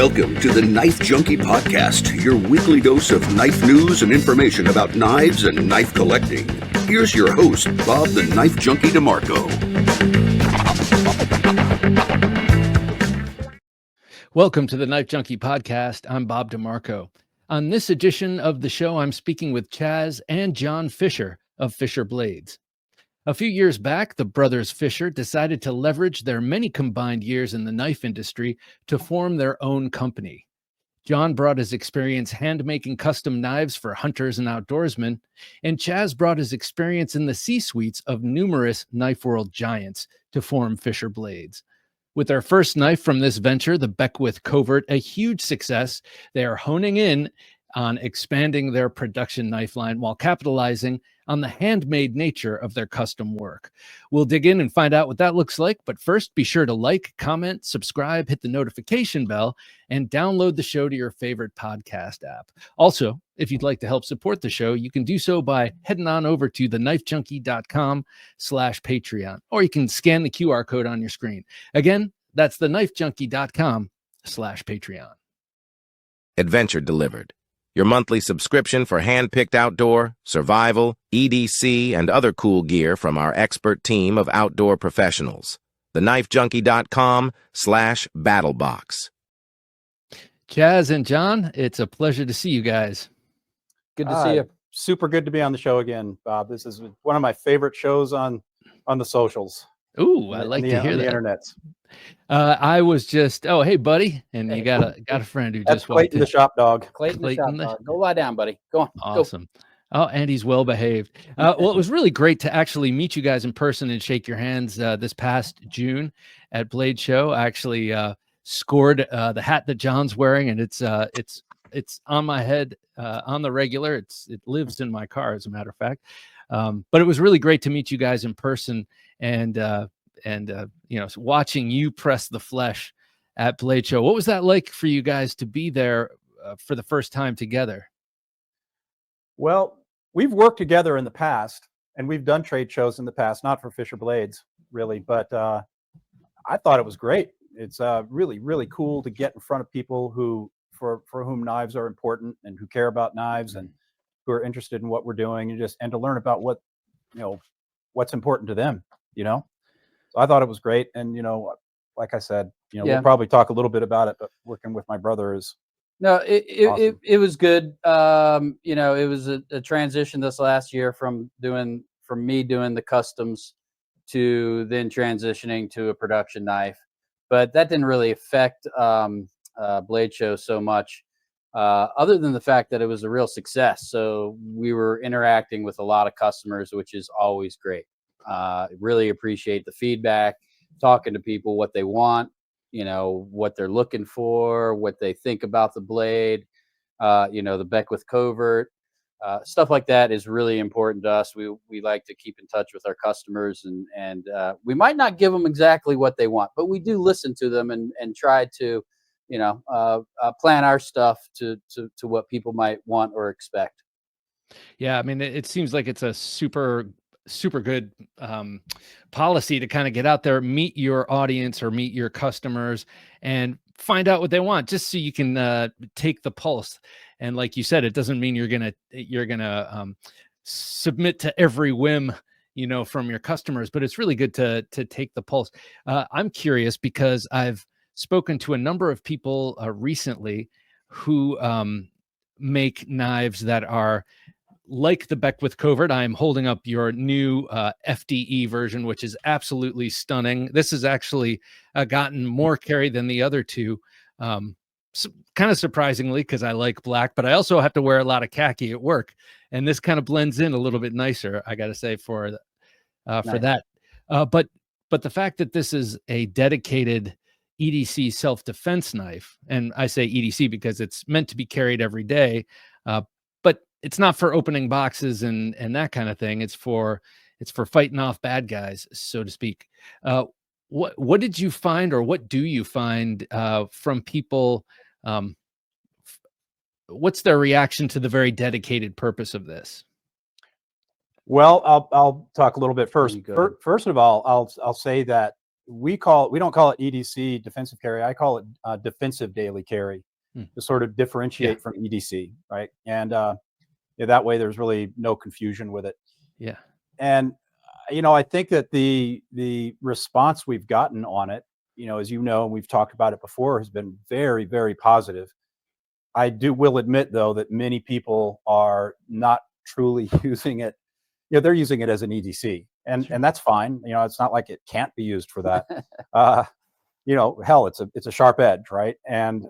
Welcome to the Knife Junkie podcast, your weekly dose of knife news and information about knives and knife collecting. Here's your host, Bob the Knife Junkie DeMarco. Welcome to the Knife Junkie podcast. I'm Bob DeMarco. On this edition of the show, I'm speaking with Chaz and John Fisher of Fisher Blades. A few years back, the brothers Fisher decided to leverage their many combined years in the knife industry to form their own company. John brought his experience hand-making custom knives for hunters and outdoorsmen, and Chaz brought his experience in the C-suites of numerous knife world giants to form Fisher Blades. With their first knife from this venture, the Beckwith Covert, a huge success, they are honing in on expanding their production knife line while capitalizing on the handmade nature of their custom work. We'll dig in and find out what that looks like, but first be sure to like, comment, subscribe, hit the notification bell, and download the show to your favorite podcast app. Also, if you'd like to help support the show, you can do so by heading on over to TheKnifeJunkie.com/Patreon, or you can scan the QR code on your screen. Again, that's TheKnifeJunkie.com/Patreon. Adventure delivered. Your monthly subscription for hand-picked outdoor, survival, EDC, and other cool gear from our expert team of outdoor professionals. TheKnifeJunkie.com/BattleBox. Chaz and John, it's a pleasure to see you guys. Good to see you. Super good to be on the show again, Bob. This is one of my favorite shows on the socials. Ooh, I like to hear that. The internet. I was just, oh, hey, buddy. And you got a friend who just walked Clayton in. the shop dog. Clayton the shop dog. Go lie down, buddy. Go on. Awesome. Oh, and he's well behaved. Well, it was really great to actually meet you guys in person and shake your hands this past June at Blade Show. I actually scored the hat that John's wearing, and it's on my head on the regular. It lives in my car, as a matter of fact. But it was really great to meet you guys in person and watching you press the flesh at Blade Show. What was that like for you guys to be there for the first time together? Well, we've worked together in the past, and we've done trade shows in the past, not for Fisher Blades, really, but I thought it was great. It's really, really cool to get in front of people for whom knives are important and who care about knives and who are interested in what we're doing, and to learn about what's important to them, So I thought it was great. And, like I said, we'll probably talk a little bit about it, but working with my brother is awesome. It was good. It was a transition this last year from me doing the customs to then transitioning to a production knife. But that didn't really affect Blade Show so much, other than the fact that it was a real success. So we were interacting with a lot of customers, which is always great. Really appreciate the feedback, talking to people, what they want, what they're looking for, what they think about the blade, the Beckwith Covert, stuff like that is really important to us. We like to keep in touch with our customers, and we might not give them exactly what they want, but we do listen to them and try to, plan our stuff to what people might want or expect. Yeah. I mean, it seems like it's a super good policy to kind of get out there, meet your audience or meet your customers and find out what they want, just so you can take the pulse. And like you said, it doesn't mean you're gonna submit to every whim, from your customers, but it's really good to take the pulse. I'm curious because I've spoken to a number of people recently who make knives that are like the Beckwith Covert. I am holding up your new FDE version, which is absolutely stunning. This has actually gotten more carry than the other two, kind of surprisingly, because I like black, but I also have to wear a lot of khaki at work, and this kind of blends in a little bit nicer, I got to say, for that. But the fact that this is a dedicated EDC self-defense knife, and I say EDC because it's meant to be carried every day, but it's not for opening boxes and that kind of thing. It's for fighting off bad guys, so to speak. What did you find, or what do you find from people? What's their reaction to the very dedicated purpose of this? Well, I'll talk a little bit first. First of all, I'll say that we don't call it EDC, defensive carry. I call it defensive daily carry, to sort of differentiate from EDC, right? And that way there's really no confusion with it. Yeah. And I think that the response we've gotten on it, as you know, and we've talked about it before, has been very, very positive. I will admit, though, that many people are not truly using it. They're using it as an EDC, and that's fine. It's not like it can't be used for that. Hell, it's a sharp edge, right? And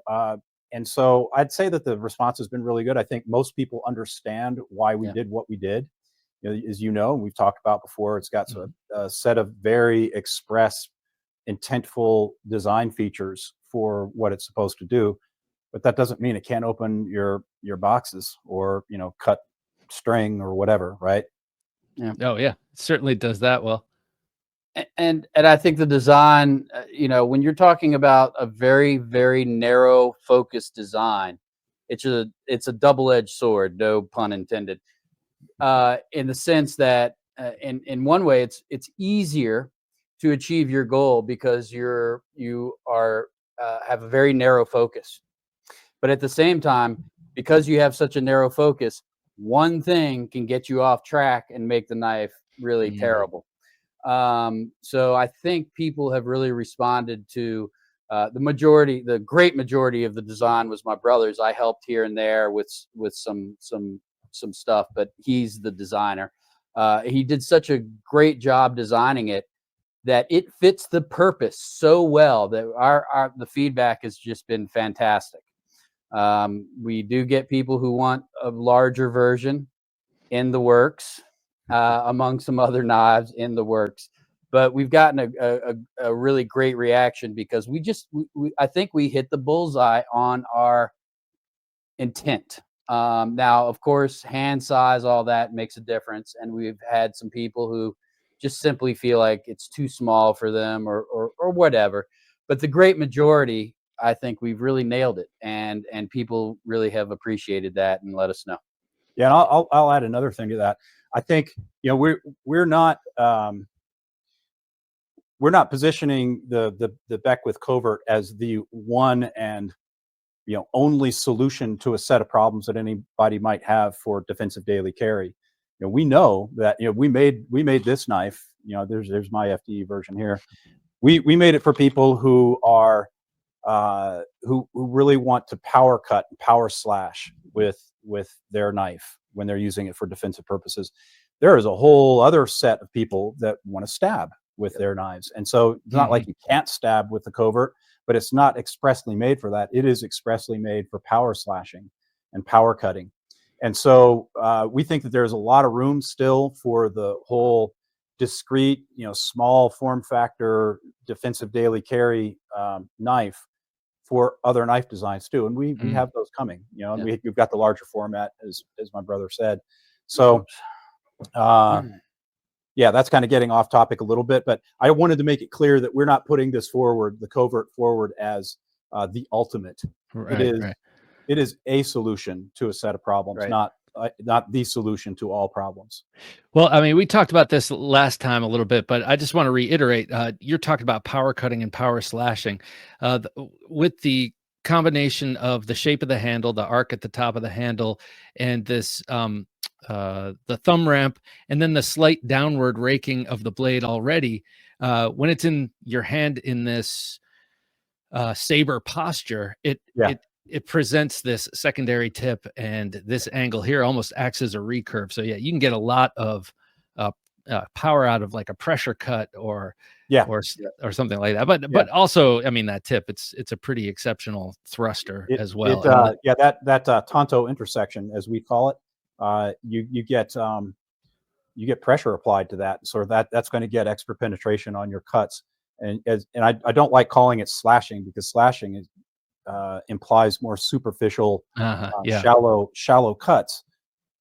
so I'd say that the response has been really good. I think most people understand why we did what we did. As you know, and we've talked about before, it's got a set of very express, intentful design features for what it's supposed to do. But that doesn't mean it can't open your boxes or cut string or whatever, right? Yeah. Oh yeah, it certainly does that well. And I think the design, when you're talking about a very, very narrow focused design, it's a double-edged sword, no pun intended. In the sense that, in one way, it's easier to achieve your goal because you have a very narrow focus. But at the same time, because you have such a narrow focus, one thing can get you off track and make the knife really terrible. So I think people have really responded to the great majority of the design was my brother's. I helped here and there with some stuff, but he's the designer. He did such a great job designing it that it fits the purpose so well that the feedback has just been fantastic. We do get people who want a larger version in the works, among some other knives in the works. But we've gotten a really great reaction because I think we hit the bullseye on our intent. Now, of course, hand size, all that makes a difference. And we've had some people who just simply feel like it's too small for them or whatever. But the great majority, I think we've really nailed it, and people really have appreciated that and let us know. Yeah, and I'll add another thing to that. I think we're not positioning the Beckwith Covert as the one and only solution to a set of problems that anybody might have for defensive daily carry. We know that we made this knife. There's my FDE version here. We made it for people who are who really want to power cut and power slash with their knife when they're using it for defensive purposes. There is a whole other set of people that want to stab with their knives, and so it's not like you can't stab with the Covert, but it's not expressly made for that. It is expressly made for power slashing and power cutting. And so we think that there's a lot of room still for the whole discrete, small form factor defensive daily carry knife for other knife designs too. And we have those coming, and we've got the larger format, as my brother said. So yeah, that's kind of getting off topic a little bit, but I wanted to make it clear that we're not putting this forward, the Covert forward, as the ultimate. Right. It is a solution to a set of problems, not the solution to all problems. Well, I mean, we talked about this last time a little bit, but I just want to reiterate, you're talking about power cutting and power slashing with the combination of the shape of the handle, the arc at the top of the handle, and this the thumb ramp, and then the slight downward raking of the blade already. When it's in your hand in this saber posture, it presents this secondary tip, and this angle here almost acts as a recurve. So yeah, you can get a lot of power out of like a pressure cut or something like that. But also, I mean, that tip, it's a pretty exceptional thruster as well. That Tonto intersection, as we call it, you get pressure applied to that, so that's going to get extra penetration on your cuts. And I don't like calling it slashing, because slashing is implies more superficial, shallow cuts,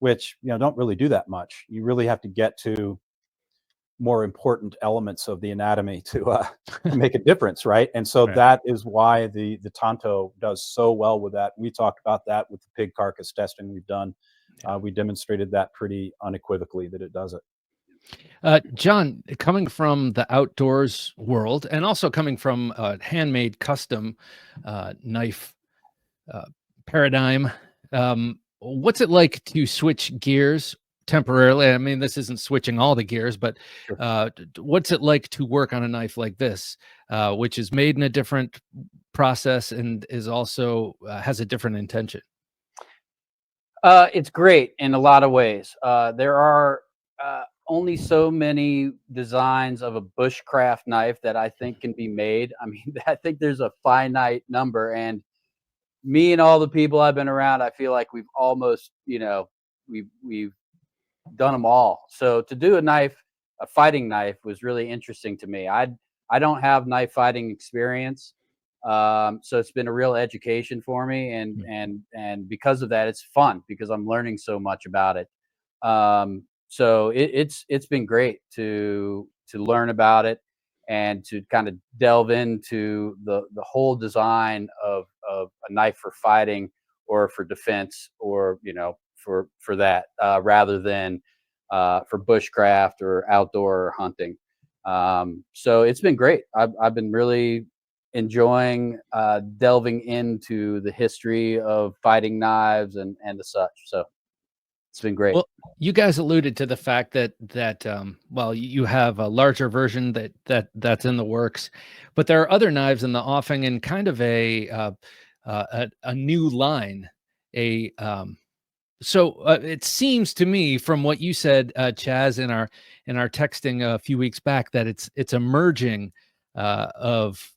which don't really do that much. You really have to get to more important elements of the anatomy to make a difference, right? And so that is why the Tonto does so well with that. We talked about that with the pig carcass testing we've done. We demonstrated that pretty unequivocally that it does it. John, coming from the outdoors world and also coming from a handmade custom knife paradigm, what's it like to switch gears temporarily? I mean, this isn't switching all the gears, but what's it like to work on a knife like this, which is made in a different process and is also has a different intention? It's great in a lot of ways. There are only so many designs of a bushcraft knife that I think can be made. I mean, I think there's a finite number, and me and all the people I've been around, I feel like we've almost, we've done them all. So to do a fighting knife was really interesting to me. I don't have knife fighting experience. So it's been a real education for me, and because of that, it's fun because I'm learning so much about it. So it's been great to learn about it and to kind of delve into the whole design of a knife for fighting or for defense, or for that, rather than for bushcraft or outdoor hunting. So it's been great. I've been really enjoying delving into the history of fighting knives and the such. So it's been great. Well, you guys alluded to the fact that well, you have a larger version that's in the works, but there are other knives in the offing and kind of a new line. So it seems to me from what you said, Chaz, in our texting a few weeks back, that it's a merging of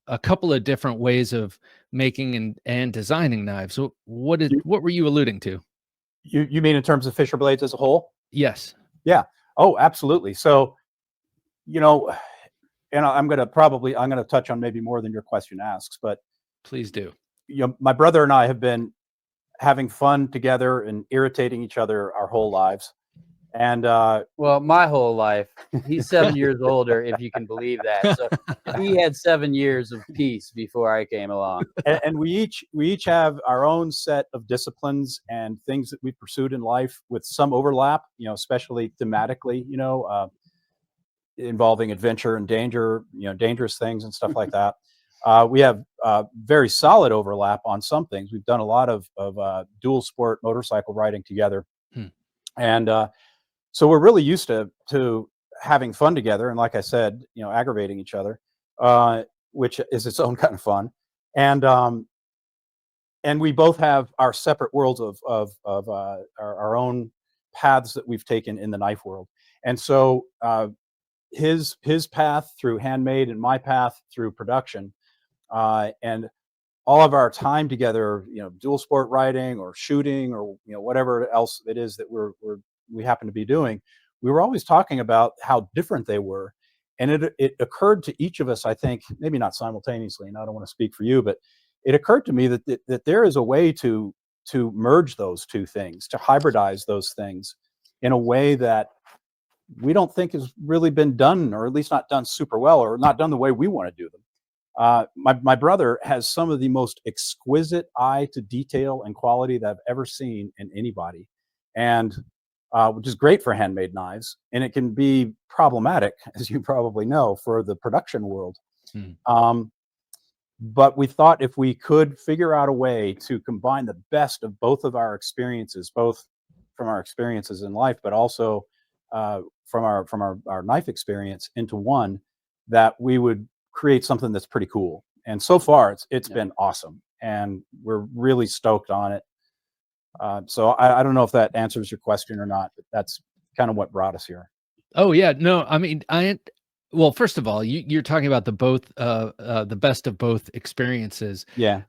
a couple of different ways of making and designing knives. So what were you alluding to? You mean in terms of Fisher Blades as a whole? Yes. Yeah. Oh, absolutely. So, and I'm going to touch on maybe more than your question asks, but Please do. my brother and I have been having fun together and irritating each other our whole lives. And Well, my whole life. He's 7 years older, if you can believe that. So he had 7 years of peace before I came along. and we each have our own set of disciplines and things that we pursued in life with some overlap, especially thematically, involving adventure and danger, dangerous things and stuff like that. We have very solid overlap on some things. We've done a lot of dual sport motorcycle riding together. And so we're really used to having fun together, and like I said, aggravating each other, which is its own kind of fun. And we both have our separate worlds of our own paths that we've taken in the knife world. And so his path through handmade and my path through production, and all of our time together, dual sport riding or shooting or whatever else it is that we happen to be doing, we were always talking about how different they were. And it occurred to each of us, I think, maybe not simultaneously, and I don't want to speak for you, but it occurred to me that there is a way to merge those two things, to hybridize those things in a way that we don't think has really been done, or at least not done super well, or not done the way we want to do them. My brother has some of the most exquisite eye to detail and quality that I've ever seen in anybody, and which is great for handmade knives, and it can be problematic, as you probably know, for the production world. But we thought if we could figure out a way to combine the best of both of our experiences, both from our experiences in life, but also from our knife experience into one, that we would create something that's pretty cool. And so far, it's been awesome, and we're really stoked on it. So I don't know if that answers your question or not, but that's kind of what brought us here. Oh yeah, no, I mean, well, first of all, you're talking about the best of both experiences. Yeah.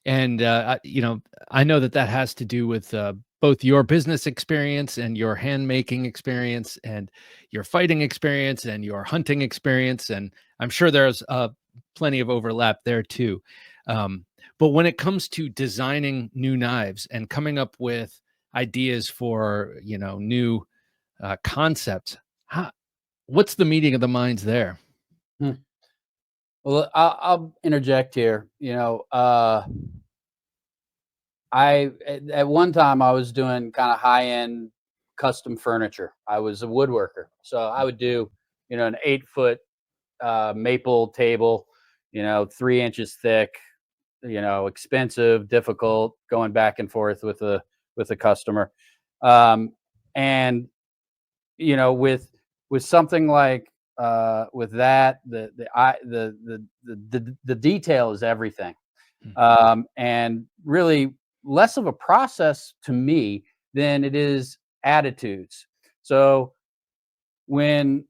And I know that has to do with both your business experience and your hand making experience and your fighting experience and your hunting experience, and I'm sure there's plenty of overlap there too. But when it comes to designing new knives and coming up with ideas for new concepts, what's the meeting of the minds there? Well, I'll interject here. I at one time I was doing kind of high end custom furniture. I was a woodworker, so I would do, an 8-foot maple table, 3 inches thick, expensive, difficult, going back and forth with a customer. And with something like with that, the detail is everything. And really less of a process to me than it is attitudes. So when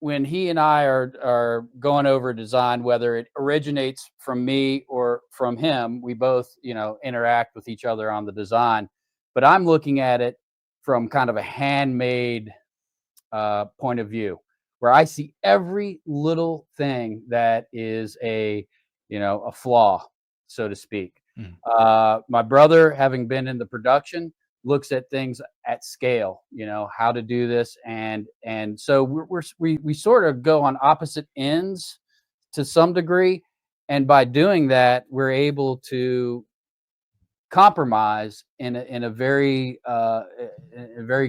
he and I are going over design, whether it originates from me or from him, we both, interact with each other on the design. But I'm looking at it from kind of a handmade point of view, where I see every little thing that is a flaw, so to speak. My brother, having been in the production, looks at things at scale, how to do this, and so we sort of go on opposite ends to some degree, and by doing that, we're able to compromise in a very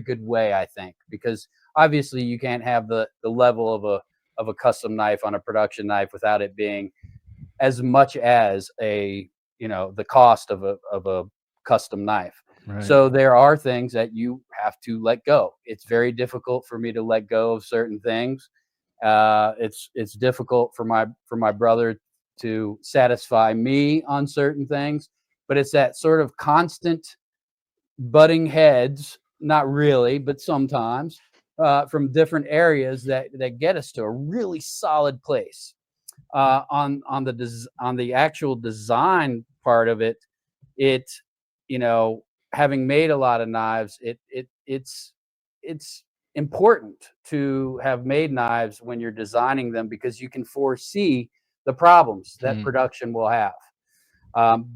good way, I think, because obviously you can't have the level of a custom knife on a production knife without it being as much as the cost of a custom knife. Right. So there are things that you have to let go. It's very difficult for me to let go of certain things. It's difficult for my brother to satisfy me on certain things, but it's that sort of constant butting heads, not really, but sometimes, from different areas that get us to a really solid place. On the actual design part of it, having made a lot of knives, it's important to have made knives when you're designing them, because you can foresee the problems that production will have.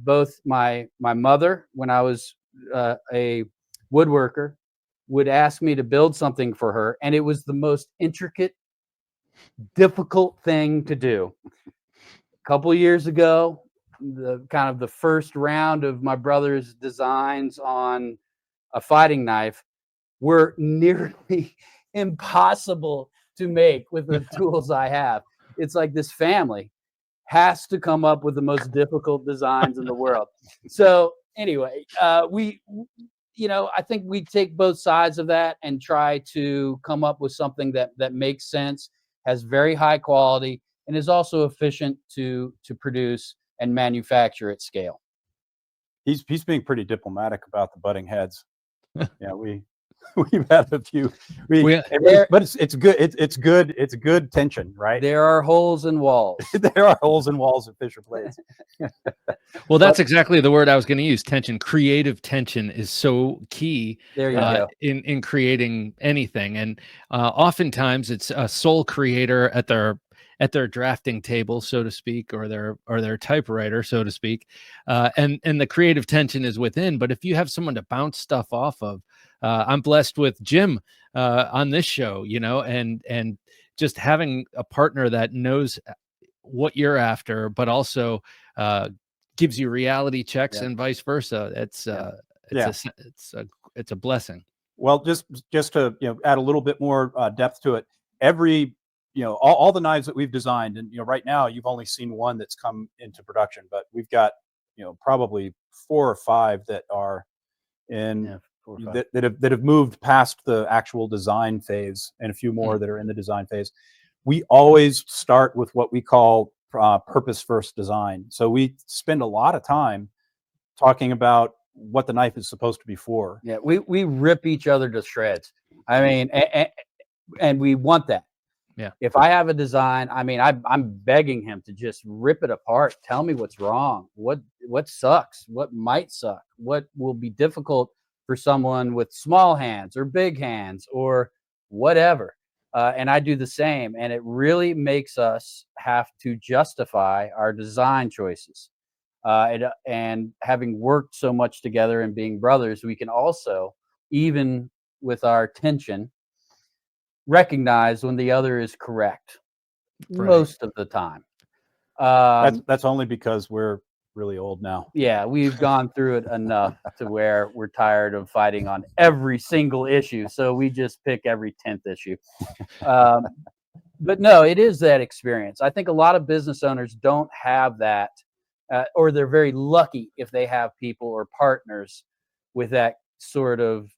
Both my mother, when I was a woodworker, would ask me to build something for her, and it was the most intricate, difficult thing to do. A couple years ago, the first round of my brother's designs on a fighting knife were nearly impossible to make with the tools I have. It's like this family has to come up with the most difficult designs in the world. So anyway, I think we take both sides of that and try to come up with something that makes sense, has very high quality, and is also efficient to produce and manufacture at scale. He's being pretty diplomatic about the butting heads. Yeah, we've had a few. But it's good. It's good. It's good tension, right? There are holes in walls. There are holes in walls at Fisher Blades. Well, that's exactly the word I was going to use. Tension. Creative tension is so key in creating anything, and oftentimes it's a sole creator at their drafting table, so to speak, or their typewriter, so to speak, and the creative tension is within. But if you have someone to bounce stuff off of, I'm blessed with Jim on this show, and just having a partner that knows what you're after, but also gives you reality checks and vice versa. It's a blessing. Well, just to add a little bit more depth to it, every all the knives that we've designed, and right now you've only seen one that's come into production, but we've got probably 4 or 5 that are in that have moved past the actual design phase, and a few more that are in the design phase. We always start with what we call purpose first design. So we spend a lot of time talking about what the knife is supposed to be for. Yeah, we rip each other to shreds. I mean, and we want that. Yeah. If I have a design, I mean, I'm begging him to just rip it apart. Tell me what's wrong. What sucks? What might suck? What will be difficult for someone with small hands or big hands or whatever? And I do the same. And it really makes us have to justify our design choices. And having worked so much together and being brothers, we can also, even with our tension, recognize when the other is correct most of the time. That's only because we're really old now. Yeah, we've gone through it enough to where we're tired of fighting on every single issue. So we just pick every 10th issue. But no, it is that experience. I think a lot of business owners don't have that, or they're very lucky if they have people or partners with that sort of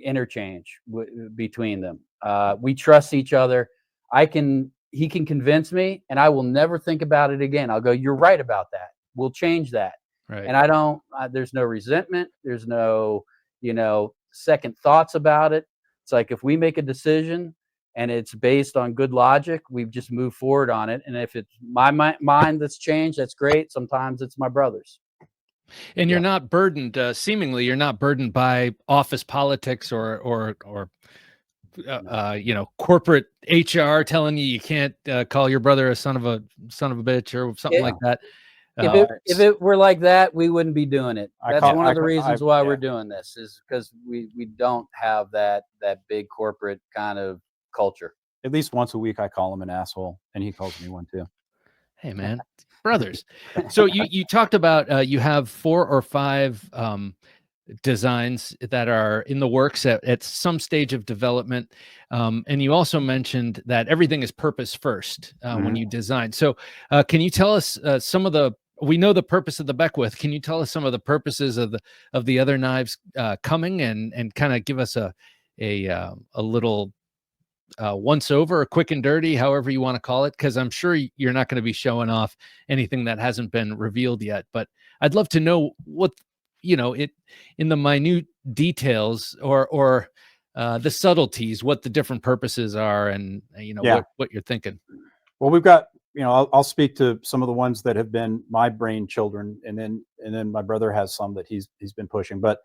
interchange between them. We trust each other. He can convince me, and I will never think about it again. I'll go, "You're right about that. We'll change that." Right. And I don't. There's no resentment. There's no, second thoughts about it. It's like if we make a decision and it's based on good logic, we've just moved forward on it. And if it's my mind that's changed, that's great. Sometimes it's my brother's. And you're not burdened, seemingly you're not burdened by office politics or corporate HR telling you can't call your brother a son of a bitch or something like that. If it were like that, we wouldn't be doing it. That's one of the reasons why we're doing this, is because we don't have that big corporate kind of culture. At least once a week, I call him an asshole, and he calls me one too. Hey, man, brothers. So you talked about you have 4 or 5 designs that are in the works at some stage of development, and you also mentioned that everything is purpose first when you design. So can you tell us some of the? We know the purpose of the Beckwith. Can you tell us some of the purposes of the other knives coming, and kind of give us a little once over, or quick and dirty, however you want to call it, because I'm sure you're not going to be showing off anything that hasn't been revealed yet. But I'd love to know what it in the minute details or the subtleties, what the different purposes are, and what you're thinking. Well, we've got, I'll speak to some of the ones that have been my brain children, and then my brother has some that he's been pushing. But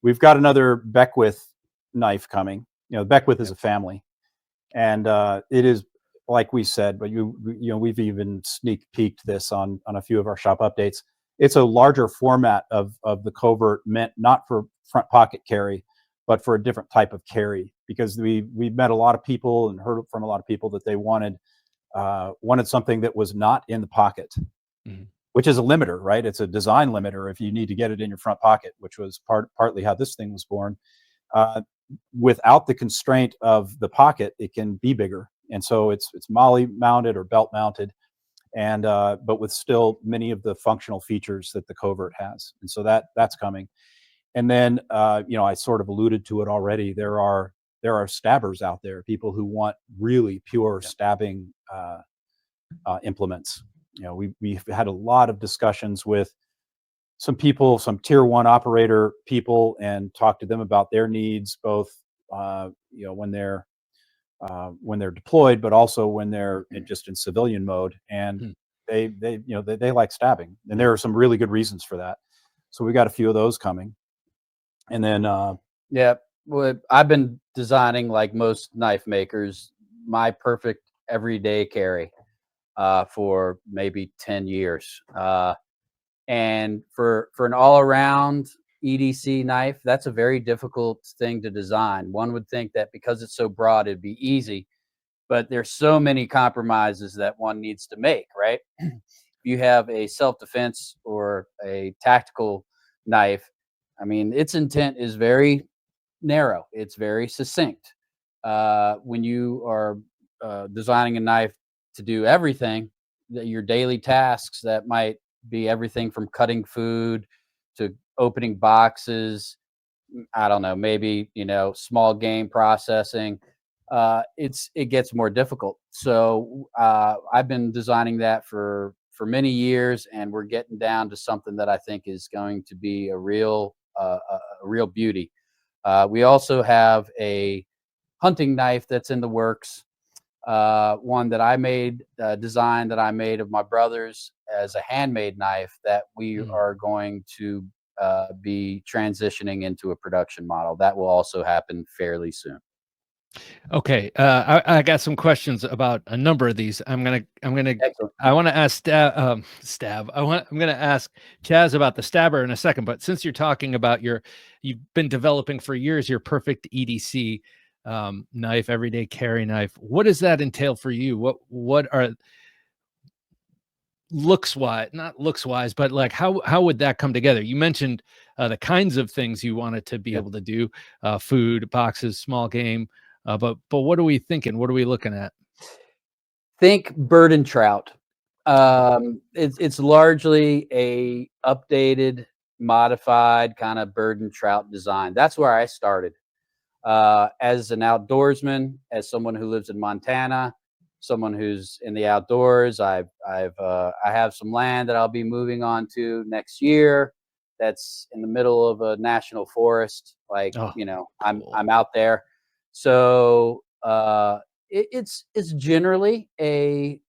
we've got another Beckwith knife coming. Beckwith is a family, and it is, like we said, but we've even sneak peeked this on a few of our shop updates. It's a larger format of the Covert, meant not for front pocket carry, but for a different type of carry, because we've met a lot of people and heard from a lot of people that they wanted something that was not in the pocket, which is a limiter, right? It's a design limiter if you need to get it in your front pocket, which was partly how this thing was born. Without the constraint of the pocket, it can be bigger, and so it's MOLLE mounted or belt mounted, and but with still many of the functional features that the Covert has, and so that's coming. And then I sort of alluded to it already. There are stabbers out there, people who want really pure stabbing implements. We've had a lot of discussions with some people, some tier 1 operator people, and talked to them about their needs, both when they're deployed, but also when they're just in civilian mode, and they like stabbing, and there are some really good reasons for that. So we got a few of those coming, and then well, I've been designing, like most knife makers, my perfect everyday carry for maybe 10 years. And for an all-around EDC knife, that's a very difficult thing to design. One would think that because it's so broad, it'd be easy, but there's so many compromises that one needs to make, right? If you have a self-defense or a tactical knife, I mean, its intent is very narrow. It's very succinct. When you are designing a knife to do everything, your daily tasks that might be everything from cutting food to opening boxes, I don't know, maybe, small game processing, it gets more difficult. So I've been designing that for many years, and we're getting down to something that I think is going to be a real beauty. We also have a hunting knife that's in the works, one that I made, design that I made of my brother's as a handmade knife that we are going to be transitioning into a production model. That will also happen fairly soon. Okay, I got some questions about a number of these. I want to ask Stab. I'm going to ask Chaz about the stabber in a second. But since you're talking about you've been developing for years your perfect EDC knife, everyday carry knife. What does that entail for you? not looks wise, but like how would that come together? You mentioned the kinds of things you wanted to be able to do, food, boxes, small game, but what are we thinking? What are we looking at? Think bird and trout. It's largely a updated, modified kind of bird and trout design. That's where I started. As an outdoorsman, as someone who lives in Montana, someone who's in the outdoors, I have some land that I'll be moving on to next year. That's in the middle of a national forest. Like, Oh, I'm cool. out there. So it's generally a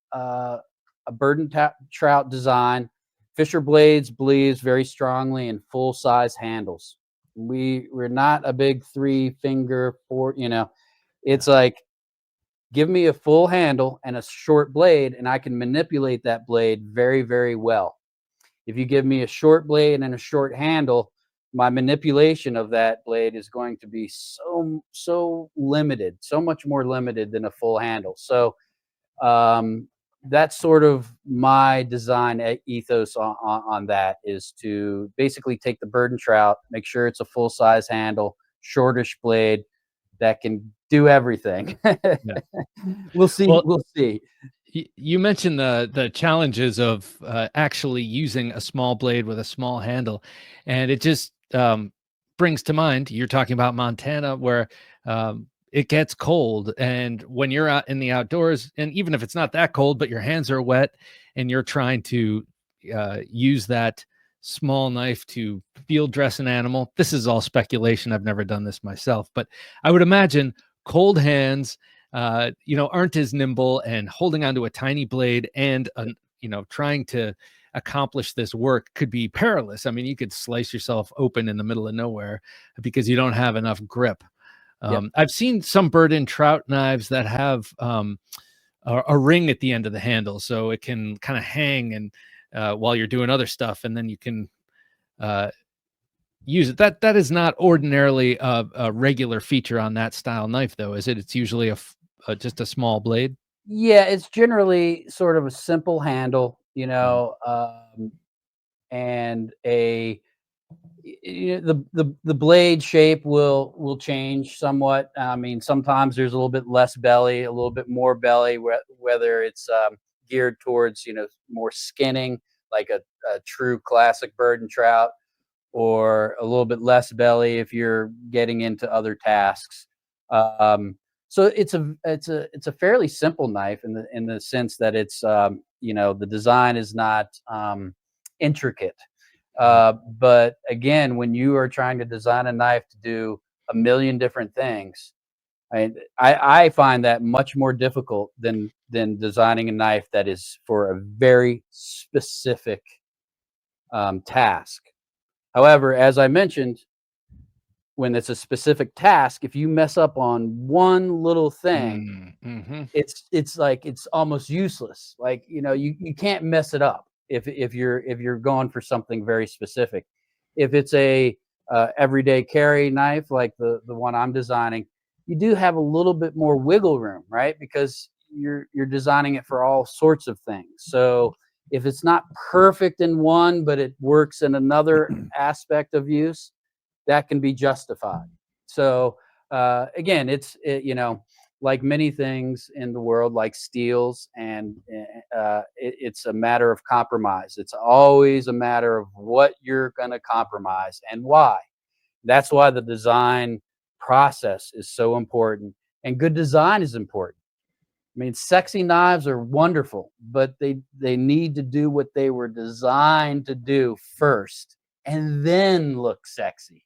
bird and trout design. Fisher Blades believes very strongly in full size handles. We're not a big 3-finger it's like, give me a full handle and a short blade and I can manipulate that blade very, very well. If you give me a short blade and a short handle, my manipulation of that blade is going to be so limited, so much more limited than a full handle. So that's sort of my design ethos on that, is to basically take the bird and trout, make sure it's a full size handle, shortish blade that can do everything. Yeah. We'll see. Well, We'll see. you mentioned the challenges of actually using a small blade with a small handle, and it just brings to mind, you're talking about Montana, where it gets cold, and when you're out in the outdoors, and even if it's not that cold, but your hands are wet and you're trying to use that small knife to field dress an animal. This is all speculation. I've never done this myself, but I would imagine cold hands aren't as nimble, and holding onto a tiny blade and trying to accomplish this work could be perilous. I mean, you could slice yourself open in the middle of nowhere because you don't have enough grip. I've seen some bird and trout knives that have a ring at the end of the handle, so it can kind of hang and while you're doing other stuff, and then you can use it. That is not ordinarily a regular feature on that style knife, though, is it? It's usually just a small blade. Yeah, it's generally sort of a simple handle, and the blade shape will change somewhat. I mean, sometimes there's a little bit less belly, a little bit more belly, whether it's geared towards more skinning, like a true classic bird and trout, or a little bit less belly if you're getting into other tasks. So it's a fairly simple knife in the sense that it's the design is not intricate. But again, when you are trying to design a knife to do a million different things, I find that much more difficult than designing a knife that is for a very specific task. However, as I mentioned, when it's a specific task, if you mess up on one little thing, it's like it's almost useless. Like you can't mess it up if you're going for something very specific. If it's a everyday carry knife like the one I'm designing, you do have a little bit more wiggle room, right? Because you're designing it for all sorts of things. So if it's not perfect in one, but it works in another aspect of use, that can be justified. So again, like many things in the world, like steels, and it's a matter of compromise. It's always a matter of what you're going to compromise and why. That's why the design process is so important, and good design is important. I mean, sexy knives are wonderful, but they need to do what they were designed to do first, and then look sexy.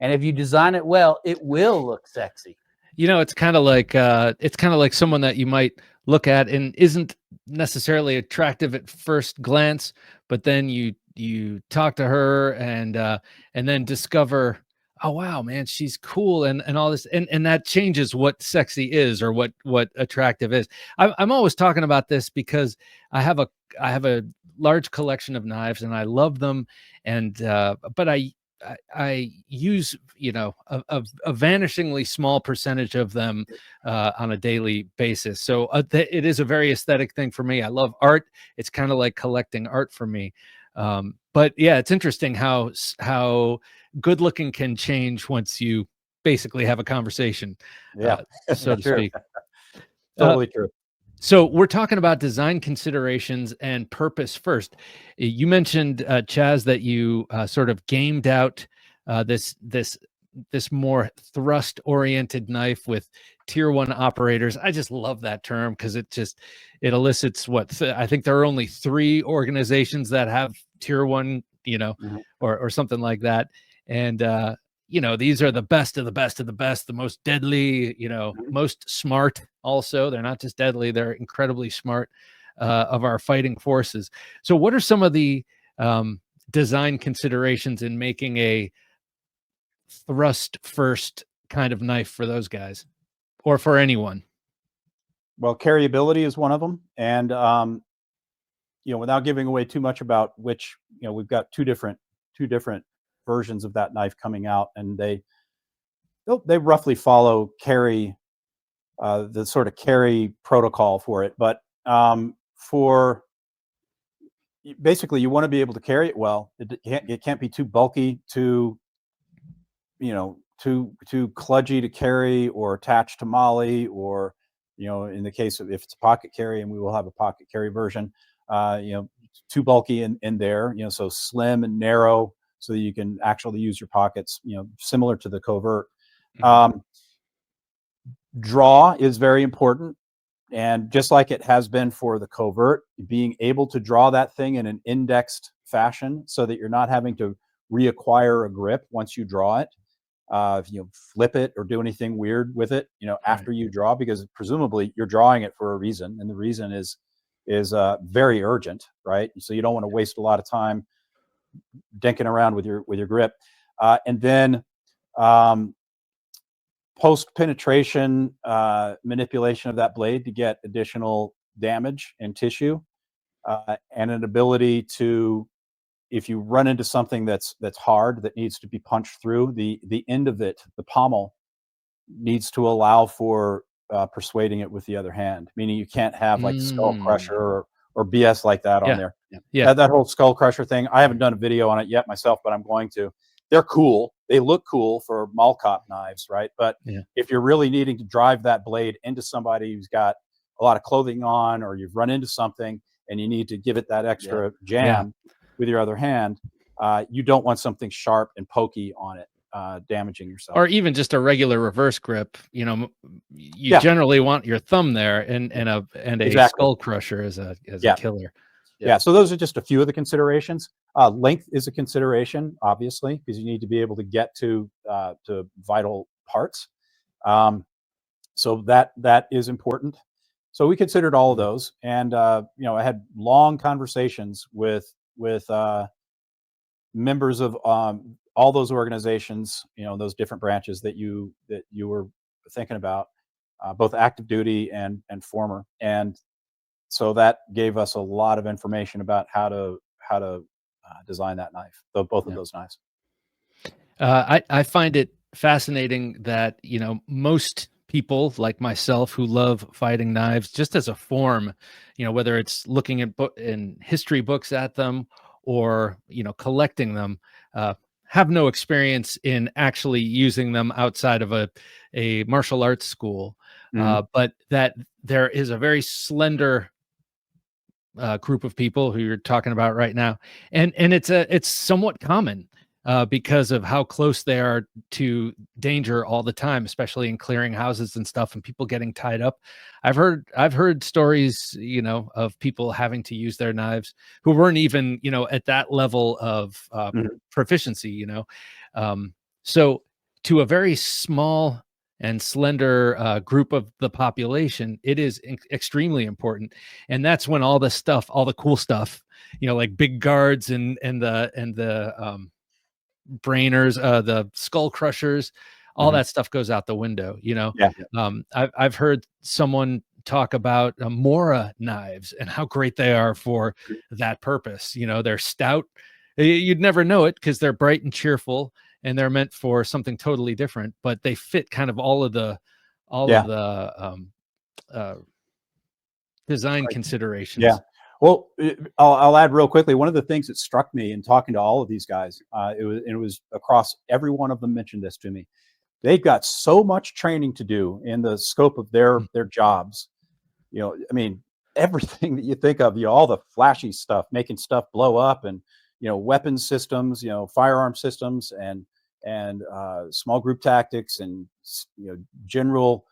And if you design it well, it will look sexy. It's kind of like someone that you might look at and isn't necessarily attractive at first glance, but then you talk to her and then discover, oh wow, man, she's cool and all this, and that changes what sexy is or what attractive is. I'm always talking about this because I have a large collection of knives and I love them, and but I use, you know, a vanishingly small percentage of them on a daily basis. So it is a very aesthetic thing for me. I love art. It's kind of like collecting art for me. But yeah, it's interesting how good looking can change once you basically have a conversation, Yeah, so to true. speak. Totally true. So we're talking about design considerations and purpose first. You mentioned, Chaz, that you sort of gamed out this more thrust oriented knife with tier one operators. I just love that term because it elicits I think there are only 3 organizations that have tier one, you know, Mhm. or something like that. And you know, these are the best of the best of the best, the most deadly, you know, Mhm. most smart. Also, they're not just deadly, they're incredibly smart, of our fighting forces. So what are some of the design considerations in making a thrust first kind of knife for those guys, or for anyone? Well, carryability is one of them, and you know, without giving away too much about which, you know, we've got two different versions of that knife coming out, and they roughly follow carry the sort of carry protocol for it. But for basically, you want to be able to carry it well. It can't be too bulky, too kludgy to carry or attached to molly, or, you know, in the case of if it's a pocket carry, and we will have a pocket carry version, you know, too bulky in there, you know, so slim and narrow so that you can actually use your pockets, you know, similar to the Covert. Um, Draw is very important. And just like it has been for the Covert, being able to draw that thing in an indexed fashion so that you're not having to reacquire a grip once you draw it, if you flip it or do anything weird with it, you know, after you draw, because presumably you're drawing it for a reason, and the reason is very urgent, right? So you don't want to waste a lot of time dinking around with your grip, and then um, post penetration manipulation of that blade to get additional damage and tissue, and an ability to, if you run into something that's hard that needs to be punched through, the end of it, the pommel, needs to allow for persuading it with the other hand. Meaning you can't have like skull crusher or BS like that on Yeah. there. Yeah. That whole skull crusher thing, I haven't done a video on it yet myself, but I'm going to. They're cool. They look cool for mall cop knives, right? But Yeah. if you're really needing to drive that blade into somebody who's got a lot of clothing on, or you've run into something and you need to give it that extra jam with your other hand, you don't want something sharp and pokey on it, damaging yourself. Or even just a regular reverse grip, you know, you Yeah. generally want your thumb there, and a Exactly. skull crusher as a Yeah. killer. Yeah. So those are just a few of the considerations. Length is a consideration, obviously, because you need to be able to get to vital parts. So that is important. So we considered all of those, and you know, I had long conversations with members of all those organizations, you know, those different branches that you were thinking about, both active duty and former, and so that gave us a lot of information about how to design that knife, both of those knives. I find it fascinating that, you know, most people like myself who love fighting knives just as a form, you know, whether it's looking at in history books at them, or, you know, collecting them, have no experience in actually using them outside of a martial arts school. But that there is a very slender group of people who you're talking about right now, and it's somewhat common because of how close they are to danger all the time, especially in clearing houses and stuff, and people getting tied up. I've heard stories, you know, of people having to use their knives who weren't even, you know, at that level of proficiency, you know. So to a very small and slender group of the population, it is extremely important. And that's when all the stuff, all the cool stuff, you know, like big guards and the brainers, the skull crushers, all that stuff goes out the window, you know. Yeah. I've heard someone talk about Mora knives and how great they are for that purpose. You know, they're stout, You'd never know it because they're bright and cheerful, and they're meant for something totally different, but they fit kind of all of the uh, design considerations. Yeah. Well, I'll add real quickly. One of the things that struck me in talking to all of these guys, it was across every one of them mentioned this to me. They've got so much training to do in the scope of their jobs. You know, I mean, everything that you think of, all the flashy stuff, making stuff blow up, and weapon systems, firearm systems, and small group tactics, and general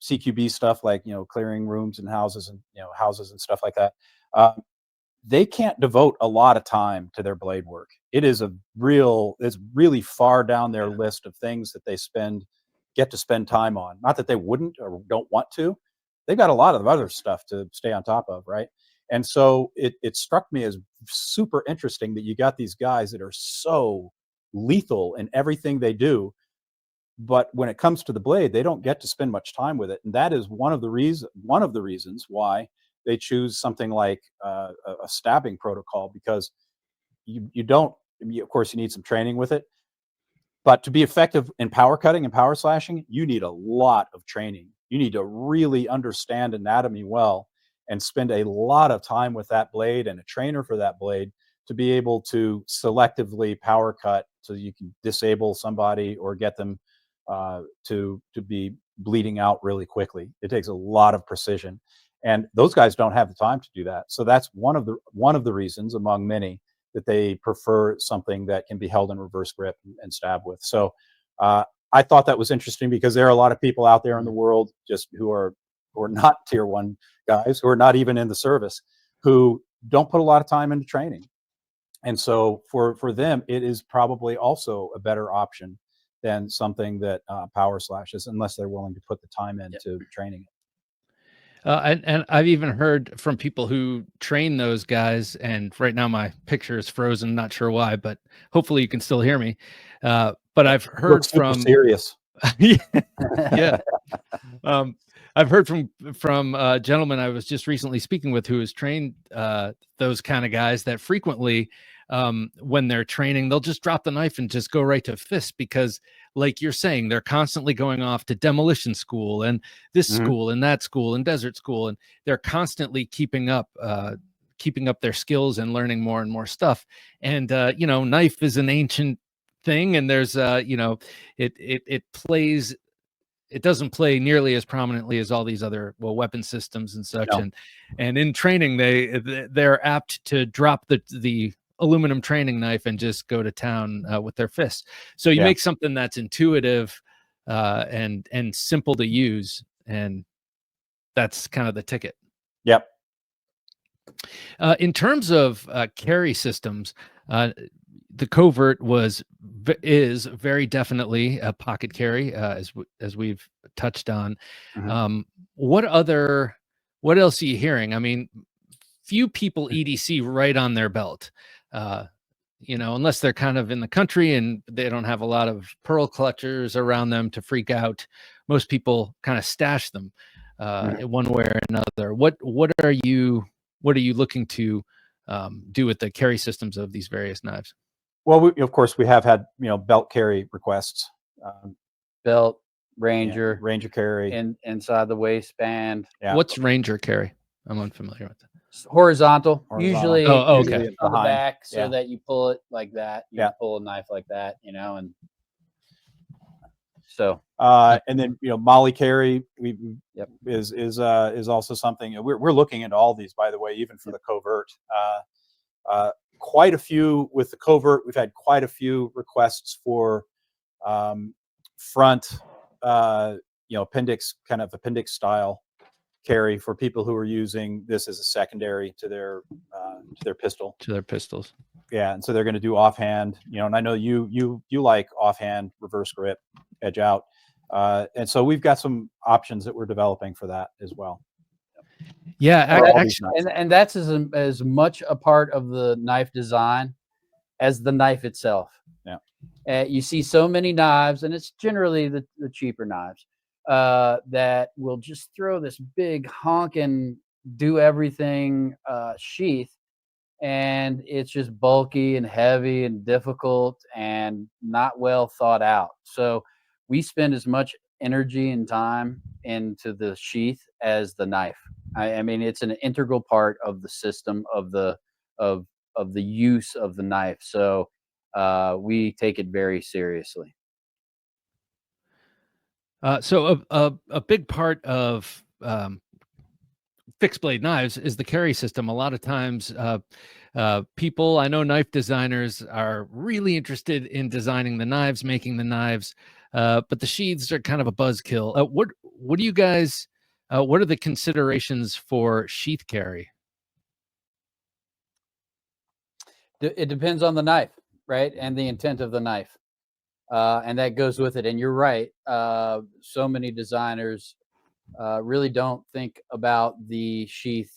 CQB stuff like clearing rooms and houses, and houses and stuff like that. They can't devote a lot of time to their blade work. It's really far down their list of things that they get to spend time on. Not that they wouldn't or don't want to. They've got a lot of other stuff to stay on top of, right? And so it struck me as super interesting that you got these guys that are so lethal in everything they do, but when it comes to the blade, they don't get to spend much time with it. And that is one of the reasons why they choose something like a stabbing protocol, because you don't, of course, you need some training with it, but to be effective in power cutting and power slashing, you need a lot of training. You need to really understand anatomy well and spend a lot of time with that blade and a trainer for that blade to be able to selectively power cut so you can disable somebody or get them to be bleeding out really quickly. It takes a lot of precision, and those guys don't have the time to do that. So that's one of the reasons, among many, that they prefer something that can be held in reverse grip and stab with. So I thought that was interesting, because there are a lot of people out there in the world just who are not tier 1 guys, who are not even in the service, who don't put a lot of time into training. And so for them, it is probably also a better option than something that power slashes, unless they're willing to put the time into training it. And I've even heard from people who train those guys, and right now my picture is frozen, not sure why, but hopefully you can still hear me. But I've heard from serious. yeah. I've heard from a gentleman I was just recently speaking with who has trained those kind of guys, that frequently when they're training, they'll just drop the knife and just go right to fist, because like you're saying, they're constantly going off to demolition school and this school and that school and desert school, and they're constantly keeping up their skills and learning more and more stuff. And knife is an ancient thing, and there's it doesn't play nearly as prominently as all these other weapon systems and such. No. And in training, they're apt to drop the aluminum training knife and just go to town with their fists. So you make something that's intuitive and simple to use, and that's kind of the ticket. Yep. In terms of carry systems, the Covert is very definitely a pocket carry, as we've touched on. What else are you hearing? I mean, few people EDC right on their belt, unless they're kind of in the country and they don't have a lot of pearl clutchers around them to freak out. Most people kind of stash them in one way or another. What are you looking to do with the carry systems of these various knives? Well, of course, we have had belt carry requests. Belt, Ranger, Ranger carry, inside the waistband. Yeah. What's Ranger carry? I'm unfamiliar with that. Horizontal. Usually, okay. on the back, so that you pull it like that. You pull a knife like that, and so. And then Molly carry is also something we're looking into all these, by the way, even for the Covert. Quite a few with the Covert. We've had quite a few requests for front, appendix style carry for people who are using this as a secondary to their pistol. To their pistols. Yeah, and so they're going to do offhand. And I know you like offhand reverse grip, edge out, and so we've got some options that we're developing for that as well. Yeah, and that's as much a part of the knife design as the knife itself. Yeah, you see so many knives, and it's generally the cheaper knives that will just throw this big honking do everything sheath, and it's just bulky and heavy and difficult and not well thought out. So we spend as much energy and time into the sheath as the knife. I mean, it's an integral part of the system of of the use of the knife. So we take it very seriously. So a big part of fixed blade knives is the carry system. A lot of times, people, I know knife designers are really interested in designing the knives, making the knives, but the sheaths are kind of a buzzkill. What do you guys? What are the considerations for sheath carry? It depends on the knife, right, and the intent of the knife, and that goes with it. And you're right. So many designers really don't think about the sheath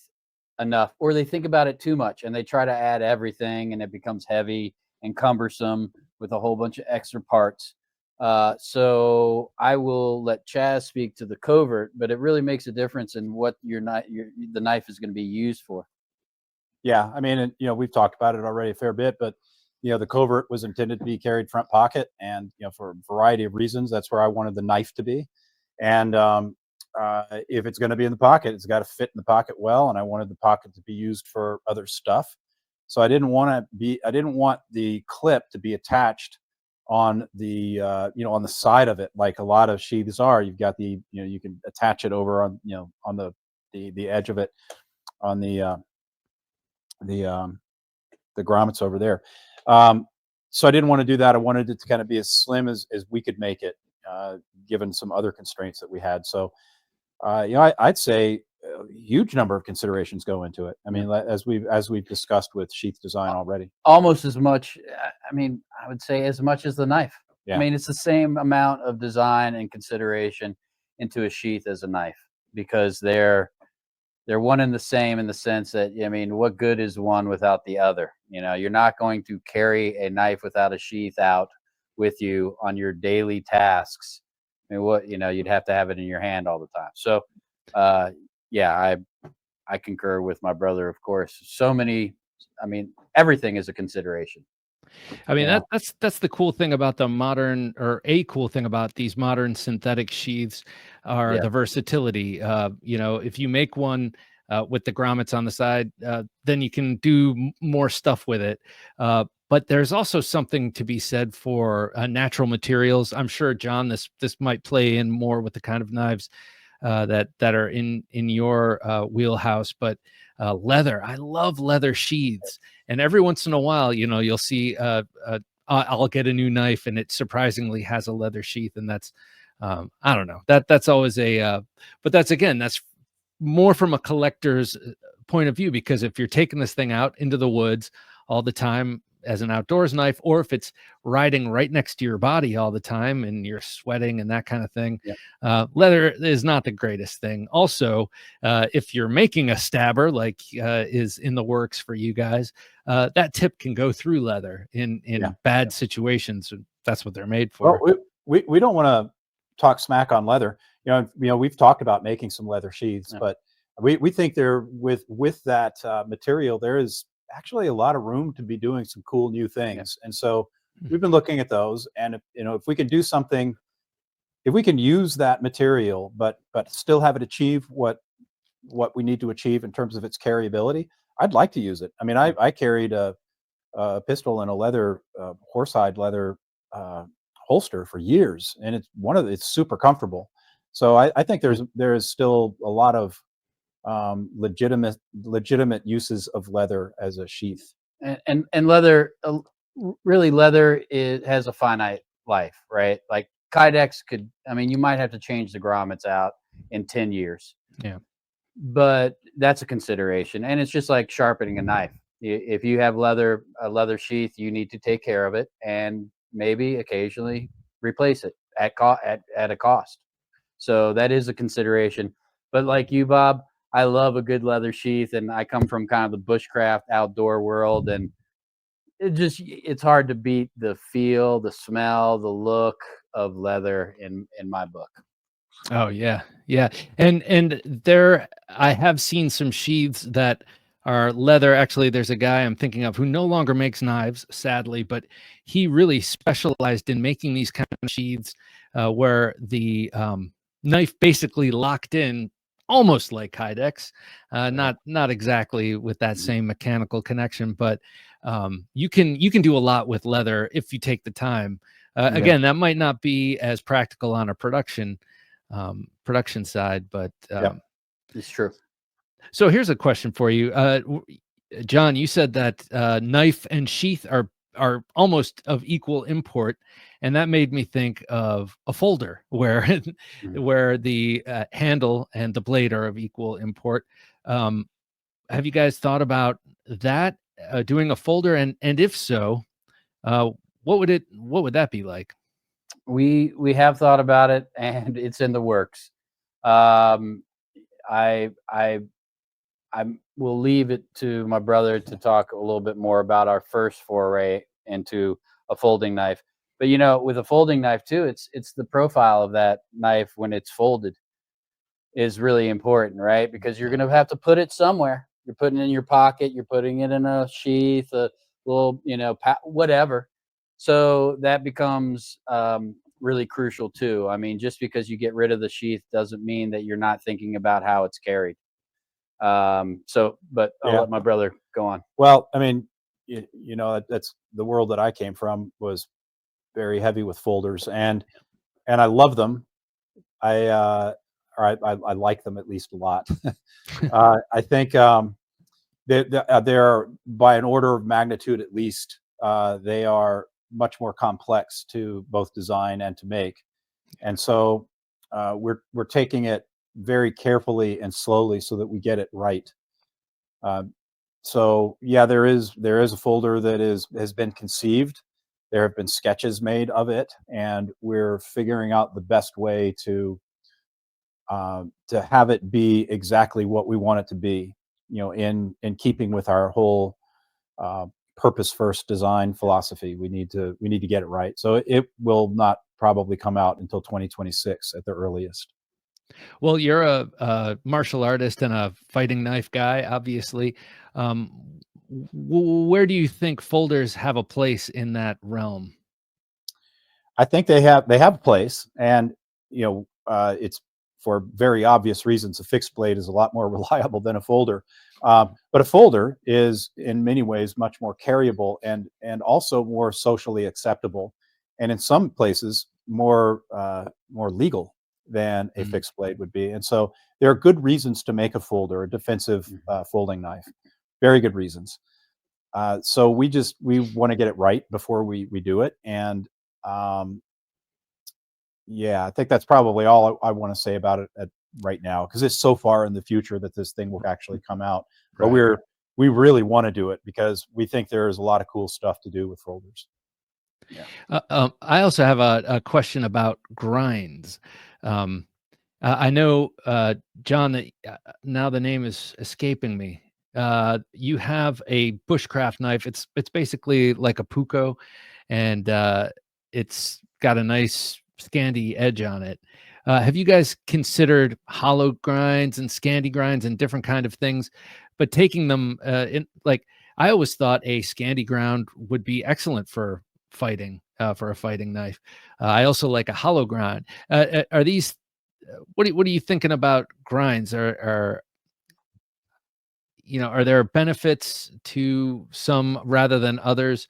enough, or they think about it too much and they try to add everything and it becomes heavy and cumbersome with a whole bunch of extra parts. So I will let Chaz speak to the covert, but it really makes a difference in what the knife is going to be used for. Yeah, I mean, and, we've talked about it already a fair bit, but the covert was intended to be carried front pocket, and for a variety of reasons, that's where I wanted the knife to be. And if it's going to be in the pocket, it's got to fit in the pocket well, and I wanted the pocket to be used for other stuff. So I didn't want the clip to be attached on the on the side of it like a lot of sheaths are. You've got you can attach it over on on the edge of it on the grommets over there. So I didn't want to do that. I wanted it to kind of be as slim as we could make it, given some other constraints that we had. So, I'd say a huge number of considerations go into it. I mean, as we've discussed with sheath design already. Almost as much. I mean, I would say as much as the knife. Yeah. I mean, it's the same amount of design and consideration into a sheath as a knife, because they're one and the same in the sense that, I mean, what good is one without the other? You're not going to carry a knife without a sheath out with you on your daily tasks. I mean, you'd have to have it in your hand all the time. So, yeah, I concur with my brother, of course. Everything is a consideration. I mean, that's the cool thing about a cool thing about these modern synthetic sheaths are the versatility. If you make one with the grommets on the side, then you can do more stuff with it. But there's also something to be said for natural materials. I'm sure, John, this might play in more with the kind of knives that are in your wheelhouse, but leather. I love leather sheaths, and every once in a while, you'll see I'll get a new knife and it surprisingly has a leather sheath, and that's I don't know, that's always but that's more from a collector's point of view, because if you're taking this thing out into the woods all the time as an outdoors knife, or if it's riding right next to your body all the time and you're sweating and that kind of thing, leather is not the greatest thing. Also, if you're making a stabber like is in the works for you guys, that tip can go through leather in bad situations. That's what they're made for. Well, we don't want to talk smack on leather. We've talked about making some leather sheaths, but we think there with that material, there is actually a lot of room to be doing some cool new things. And so we've been looking at those, and if we can do something, if we can use that material but still have it achieve what we need to achieve in terms of its carryability, I'd like to use it. I mean, I carried a pistol in a leather horsehide leather holster for years, and it's super comfortable. So I think there is still a lot of legitimate uses of leather as a sheath. And leather, really, leather has a finite life, right? Like Kydex you might have to change the grommets out in 10 years. Yeah. But that's a consideration. And it's just like sharpening a knife. If you have a leather sheath, you need to take care of it and maybe occasionally replace it at a cost. So that is a consideration. But like you, Bob, I love a good leather sheath, and I come from kind of the bushcraft outdoor world, and it's hard to beat the feel, the smell, the look of leather in my book. Oh yeah. And there I have seen some sheaths that are leather. Actually, there's a guy I'm thinking of who no longer makes knives, sadly, but he really specialized in making these kind of sheaths where the knife basically locked in almost like Kydex, not exactly with that same mechanical connection, but you can do a lot with leather if you take the time. Again, that might not be as practical on a production side, but it's true. so here's a question for you, John. You said that knife and sheath are almost of equal import, and that made me think of a folder where where the handle and the blade are of equal import. Have you guys thought about that, doing a folder, and if so, what would that be like? We have thought about it, and it's in the works. Um, I will leave it to my brother to talk a little bit more about our first foray into a folding knife. But you know, with a folding knife too, it's the profile of that knife when it's folded is really important, right? Because you're going to have to put it somewhere. You're putting it in your pocket, you're putting it in a sheath, a little, you know, whatever. So that becomes really crucial too. I mean, just because you get rid of the sheath doesn't mean that you're not thinking about how it's carried. But I'll let my brother go on. Well, I mean, you know, that's the world that I came from was very heavy with folders, and I love them. I like them at least a lot. I think they're by an order of magnitude at least. They are much more complex to both design and to make, and so we're taking it very carefully and slowly so that we get it right. So yeah, there is a folder that has been conceived. There have been sketches made of it, and we're figuring out the best way to have it be exactly what we want it to be. You know, in keeping with our whole purpose first design philosophy, we need to get it right. So it will not probably come out until 2026 at the earliest. Well, you're a martial artist and a fighting knife guy, obviously. Where do you think folders have a place in that realm? I think they have a place, and you know, it's for very obvious reasons. A fixed blade is a lot more reliable than a folder, but a folder is in many ways much more carryable and also more socially acceptable, and in some places more legal than a fixed blade would be. And so there are good reasons to make a folder, a defensive folding knife. Very good reasons. So we want to get it right before we do it, and yeah, I think that's probably all I want to say about it right now, because it's so far in the future that this thing will actually come out. But we really want to do it because we think there is a lot of cool stuff to do with folders. Yeah. I also have a question about grinds. I know, John, that now the name is escaping me. You have a bushcraft knife. It's basically like a puko, and it's got a nice Scandi edge on it. Have you guys considered hollow grinds and Scandi grinds and different kind of things, but taking them in, like, I always thought a Scandi ground would be excellent for fighting, for a fighting knife. I also like a hollow grind. Are these what are you thinking about grinds? Are are there benefits to some rather than others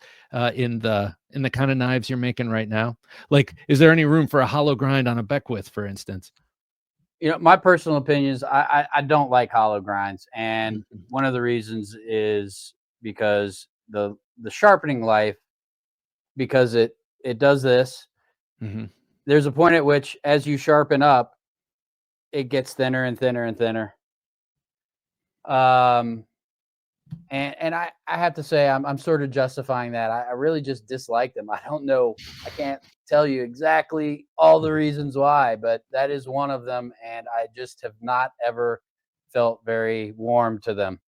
in the kind of knives you're making right now? Like, is there any room for a hollow grind on a Beckwith, for instance? You know, my personal opinion is I don't like hollow grinds, and one of the reasons is because the sharpening life, because it does this. There's a point at which, as you sharpen up, it gets thinner and thinner and thinner. And I have to say, I'm sort of justifying that. I really just dislike them. I don't know. I can't tell you exactly all the reasons why, but that is one of them. And I just have not ever felt very warm to them.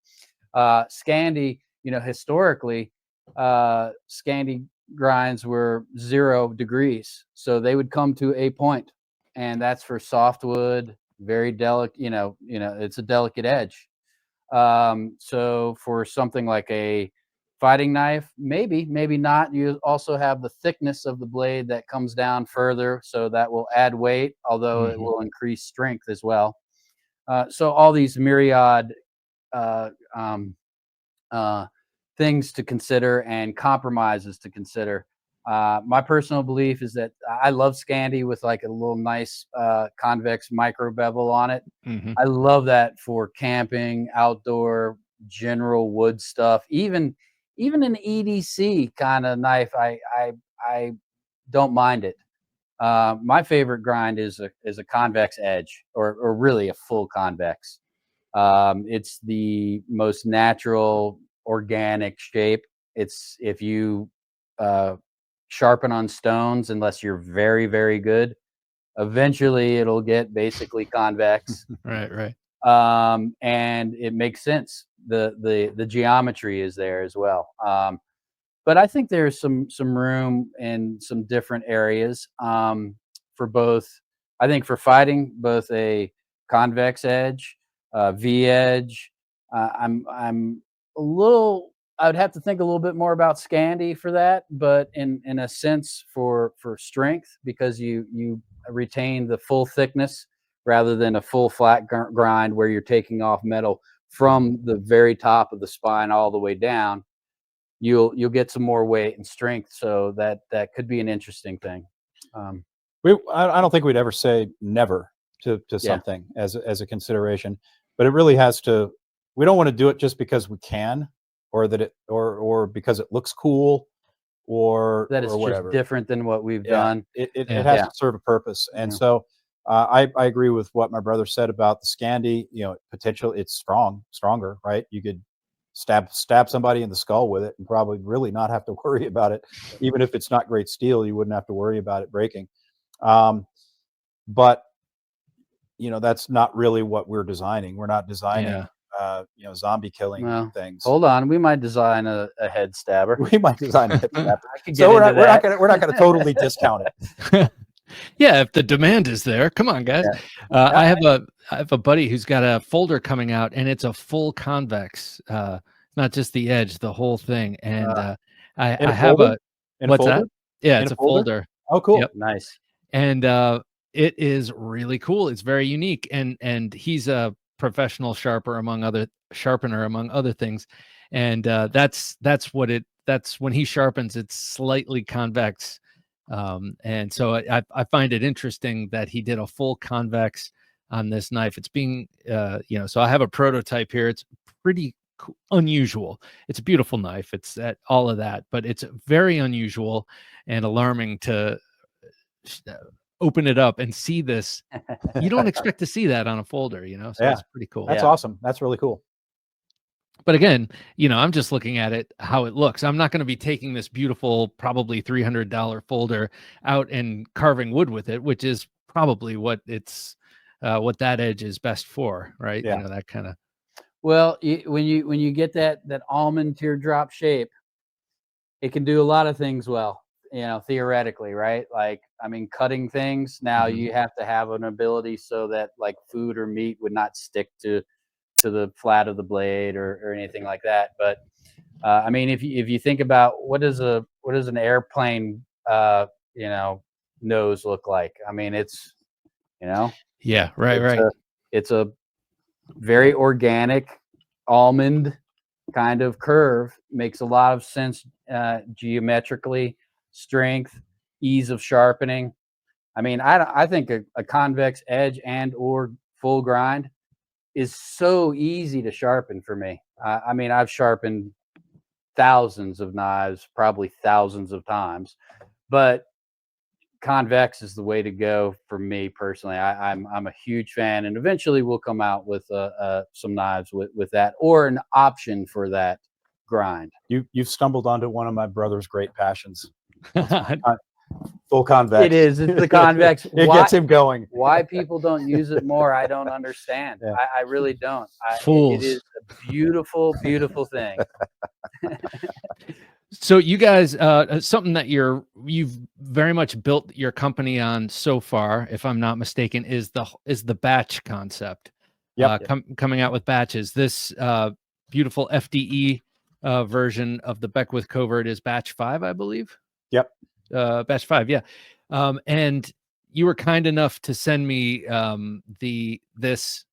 Scandi, historically, Scandi grinds were 0 degrees. So they would come to a point, and that's for softwood, very delicate, it's a delicate edge. So for something like a fighting knife, maybe not. You also have the thickness of the blade that comes down further, so that will add weight, although it will increase strength as well. So all these myriad uh, um, things to consider and compromises to consider. My personal belief is that I love Scandi with like a little nice convex micro bevel on it. I love that for camping, outdoor, general wood stuff. Even an EDC kind of knife, I don't mind it. My favorite grind is a convex edge, or really a full convex. It's the most natural, organic shape. It's if you sharpen on stones, unless you're very, very good, eventually it'll get basically convex. Right. And it makes sense. The geometry is there as well. But I think there's some room in some different areas for both. I think for fighting, both a convex edge, V edge. I'm a little. I would have to think a little bit more about Scandi for that, but in a sense for strength, because you retain the full thickness rather than a full flat grind where you're taking off metal from the very top of the spine all the way down. You'll get some more weight and strength, so that could be an interesting thing. I don't think we'd ever say never to something as a consideration, but it really has to. We don't want to do it just because we can, or that it or because it looks cool, or that it's or whatever. Just different than what we've done. It has to serve a purpose, and so I agree with what my brother said about the Scandi. You know, potential. It's stronger, right? You could stab somebody in the skull with it and probably really not have to worry about it. Even if it's not great steel, you wouldn't have to worry about it breaking. But you know, that's not really what we're designing. We're not designing zombie killing things. Hold on, we might design a head stabber. We might design a head stabber. So we're not going to totally discount it. Yeah, if the demand is there, come on, guys. I have a buddy who's got a folder coming out, and it's a full convex, not just the edge, the whole thing. And I have what's that? Yeah, it's a folder. Oh, cool. Yep. Nice. And it is really cool. It's very unique, and he's a professional sharpener among other things. And that's when he sharpens, it's slightly convex. And so I find it interesting that he did a full convex on this knife. It's being, so I have a prototype here. It's pretty unusual. It's a beautiful knife. It's all of that, but it's very unusual and alarming to open it up and see this. You don't expect to see that on a folder, so it's pretty cool. That's awesome. That's really cool. But again, I'm just looking at it, how it looks. I'm not going to be taking this beautiful, probably $300 folder out and carving wood with it, which is probably what that edge is best for, right? Yeah. That kind of. Well, when you get that almond teardrop shape, it can do a lot of things well, theoretically, right? Like, I mean, cutting things, now you have to have an ability so that like food or meat would not stick to the flat of the blade or anything like that. But I mean, if you think about what does an airplane nose look like? I mean, it's yeah, right. It's a very organic almond kind of curve. Makes a lot of sense geometrically. Strength, ease of sharpening. I mean, I think a convex edge and or full grind is so easy to sharpen for me. I mean, I've sharpened thousands of knives, probably thousands of times, but convex is the way to go for me personally. I'm a huge fan, and eventually we'll come out with some knives with that, or an option for that grind. You've stumbled onto one of my brother's great passions. Full convex. It is. It's the convex. It gets him going. Why people don't use it more, I don't understand. Yeah. I really don't. Fools. It is a beautiful, beautiful thing. So you guys, something that you've very much built your company on so far, if I'm not mistaken, is the batch concept. Yep. coming out with batches. This beautiful FDE version of the Beckwith Covert is batch 5, I believe. Yep. Batch 5, yeah. And you were kind enough to send me this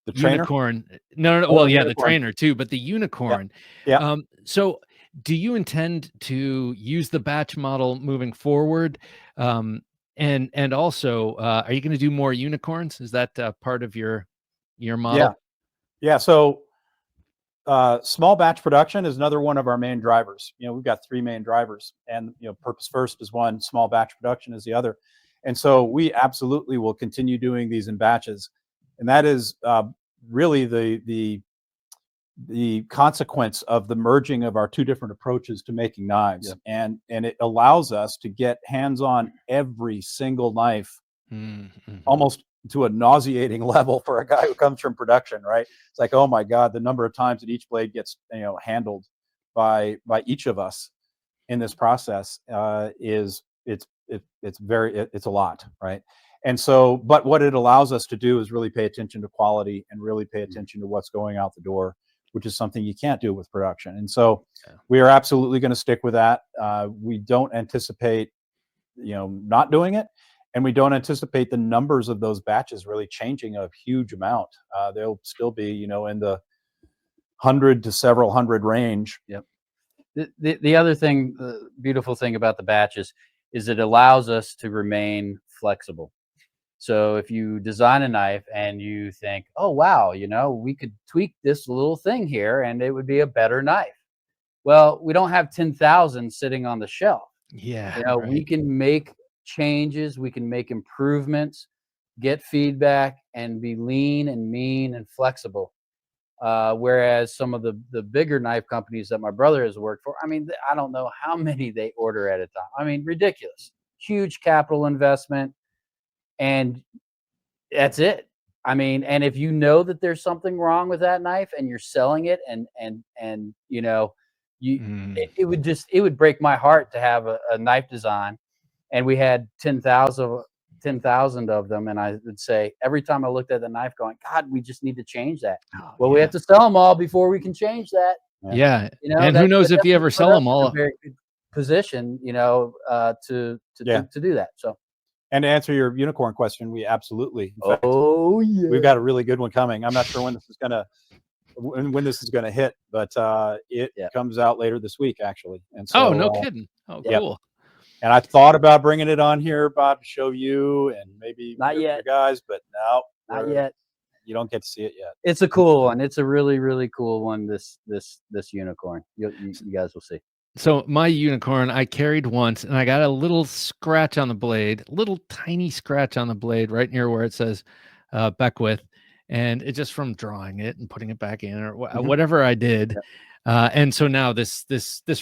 The trainer. unicorn. No. Oh, Well, the yeah, the unicorn. trainer too, but the unicorn. Yeah. So do you intend to use the batch model moving forward? And also, are you going to do more unicorns? Is that part of your model? Yeah. So small batch production is another one of our main drivers. We've got 3 main drivers, and purpose first is one, small batch production is the other. And so we absolutely will continue doing these in batches, and that is really the consequence of the merging of our 2 different approaches to making knives. Yep. And it allows us to get hands on every single knife, almost to a nauseating level for a guy who comes from production, right? It's like, oh my God, the number of times that each blade gets handled by each of us in this process it's a lot, right? And so, but what it allows us to do is really pay attention to quality and really pay attention to what's going out the door, which is something you can't do with production. And so we are absolutely going to stick with that. We don't anticipate not doing it, and we don't anticipate the numbers of those batches really changing a huge amount. They'll still be in the 100 to several hundred range. Yep. The other thing, the beautiful thing about the batches is it allows us to remain flexible. So if you design a knife and you think, oh, wow, we could tweak this little thing here and it would be a better knife. Well, we don't have 10,000 sitting on the shelf. Yeah. Right. We can make changes, we can make improvements, get feedback, and be lean and mean and flexible. Whereas some of the bigger knife companies that my brother has worked for, I don't know how many they order at a time. Ridiculous, huge capital investment. And that's it. And if you know that there's something wrong with that knife and you're selling it and it would break my heart to have a knife design and we had 10,000 of them, and I would say every time I looked at the knife going, God, we just need to change that. We have to sell them all before we can change that. Yeah. And who knows if you ever sell them all. Very good position, to do that. So. And to answer your unicorn question, we absolutely. In fact, we've got a really good one coming. I'm not sure when this is gonna hit, but it comes out later this week, actually. And so, no kidding. Oh, cool. And I thought about bringing it on here, Bob, to show you and maybe not yet, you guys, but no, not yet. You don't get to see it yet. It's a cool one. It's a really, really cool one. This unicorn. You guys will see. So my unicorn, I carried once, and I got a little scratch on the blade, little tiny scratch on the blade right near where it says Beckwith, and it just from drawing it and putting it back in or whatever I did. And so now this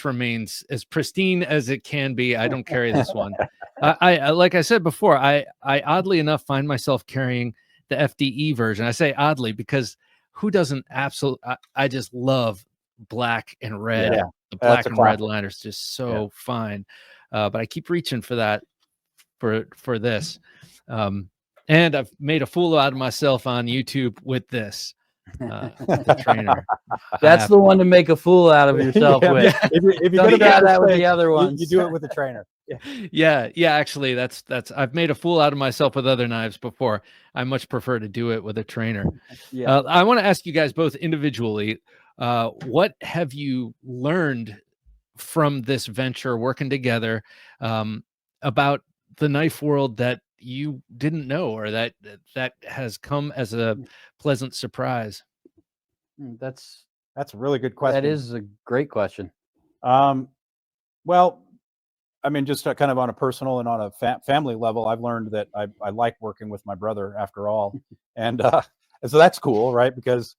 remains as pristine as it can be. I don't carry this one. I like I said before, I oddly enough find myself carrying the FDE version. I say oddly because who doesn't I just love black and red. Yeah. The black and red liner is just so fine. But I keep reaching for that for this. And I've made a fool out of myself on YouTube with this. The trainer. That's the one to make a fool out of yourself with. If you don't do that with the other ones. You do it with the trainer. Yeah. Actually, that's I've made a fool out of myself with other knives before. I much prefer to do it with a trainer. I want to ask you guys both individually, what have you learned from this venture working together about the knife world that you didn't know or that has come as a pleasant surprise? That's a really good question. That is a great question. Well, just kind of on a personal and on a family level, I've learned that I like working with my brother after all. And so that's cool, right? Because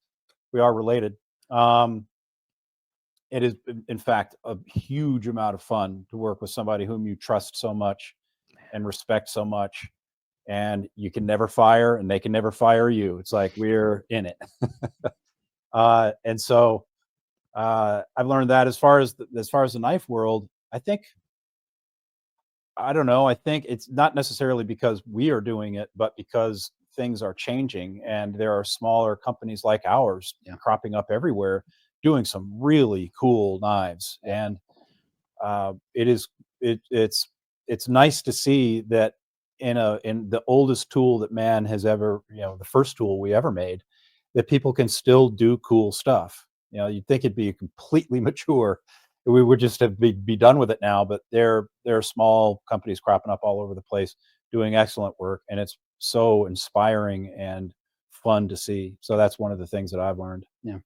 we are related. It is, in fact, a huge amount of fun to work with somebody whom you trust so much and respect so much, and you can never fire and they can never fire you. It's like we're in it. And so I've learned that as far as the knife world, I think it's not necessarily because we are doing it, but because things are changing, and there are smaller companies like ours cropping up everywhere, doing some really cool knives. And it's nice to see that in the oldest tool that man has ever, the first tool we ever made, that people can still do cool stuff. You'd think it'd be completely mature, we would just have be done with it now, but there are small companies cropping up all over the place doing excellent work, and it's so inspiring and fun to see. So that's one of the things that I've learned. Yeah.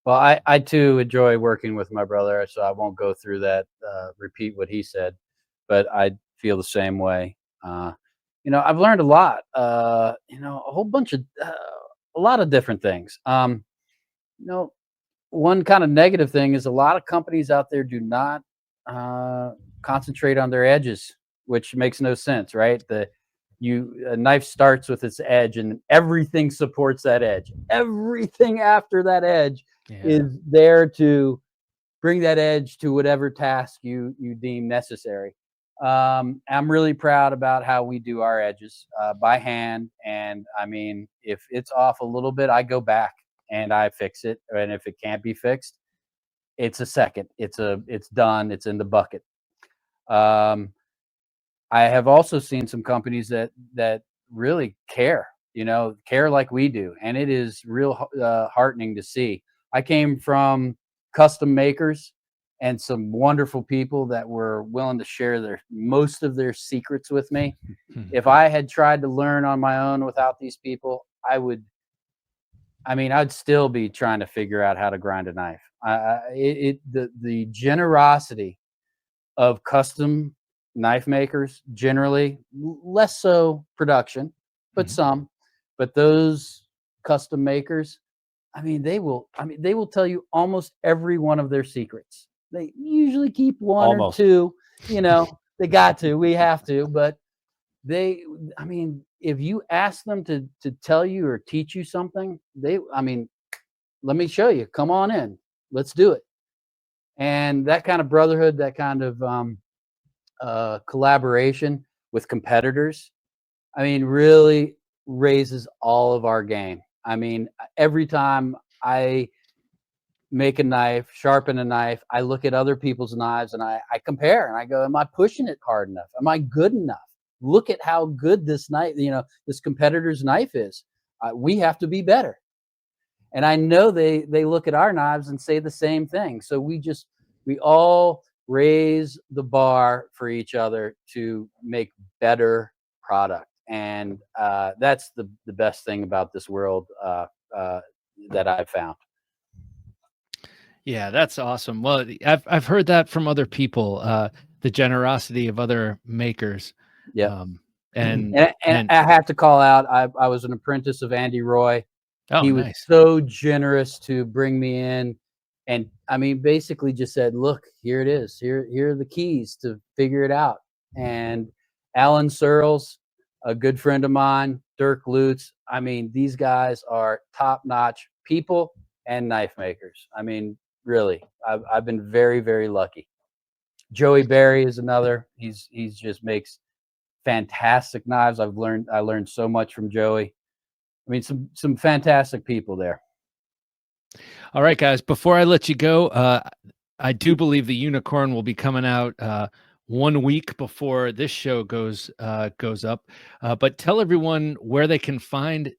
Well, I too enjoy working with my brother, so I won't go through that, repeat what he said, but I feel the same way. I've learned a lot, a whole bunch of, a lot of different things. One kind of negative thing is a lot of companies out there do not concentrate on their edges, which makes no sense, right? A knife starts with its edge, and everything supports that edge. Everything after that edge is there to bring that edge to whatever task you deem necessary. I'm really proud about how we do our edges by hand. And I mean, if it's off a little bit, I go back and I fix it. And if it can't be fixed, it's a second. It's done. It's in the bucket. I have also seen some companies that really care like we do. And it is real heartening to see. I came from custom makers and some wonderful people that were willing to share most of their secrets with me. If I had tried to learn on my own without these people, I'd still be trying to figure out how to grind a knife. The generosity of custom knife makers, generally less so production, but but those custom makers, they will tell you almost every one of their secrets. They usually keep one or two, they got to, we have to, but if you ask them to tell you or teach you something, let me show you, come on in, let's do it. And that kind of brotherhood, that kind of collaboration with competitors, really raises all of our game. Every time I make a knife, sharpen a knife, I look at other people's knives and I compare and I go, am I pushing it hard enough? Am I good enough? Look at how good this knife, this competitor's knife is. We have to be better. And I know they look at our knives and say the same thing. So we all raise the bar for each other to make better product. And that's the best thing about this world that I've found. Yeah, that's awesome. Well, I've heard that from other people, the generosity of other makers. Yeah. And I have to call out, I was an apprentice of Andy Roy. Oh, he was nice. so generous to bring me in, and basically just said, look, here it is. Here are the keys to figure it out. And Alan Searles, a good friend of mine, Dirk Lutz. These guys are top-notch people and knife makers. Really, I've been very, very lucky. Joey Berry is another. He's just makes fantastic knives. I learned so much from Joey. Some fantastic people there. All right, guys, before I let you go, I do believe the Unicorn will be coming out 1 week before this show goes up. But tell everyone where they can find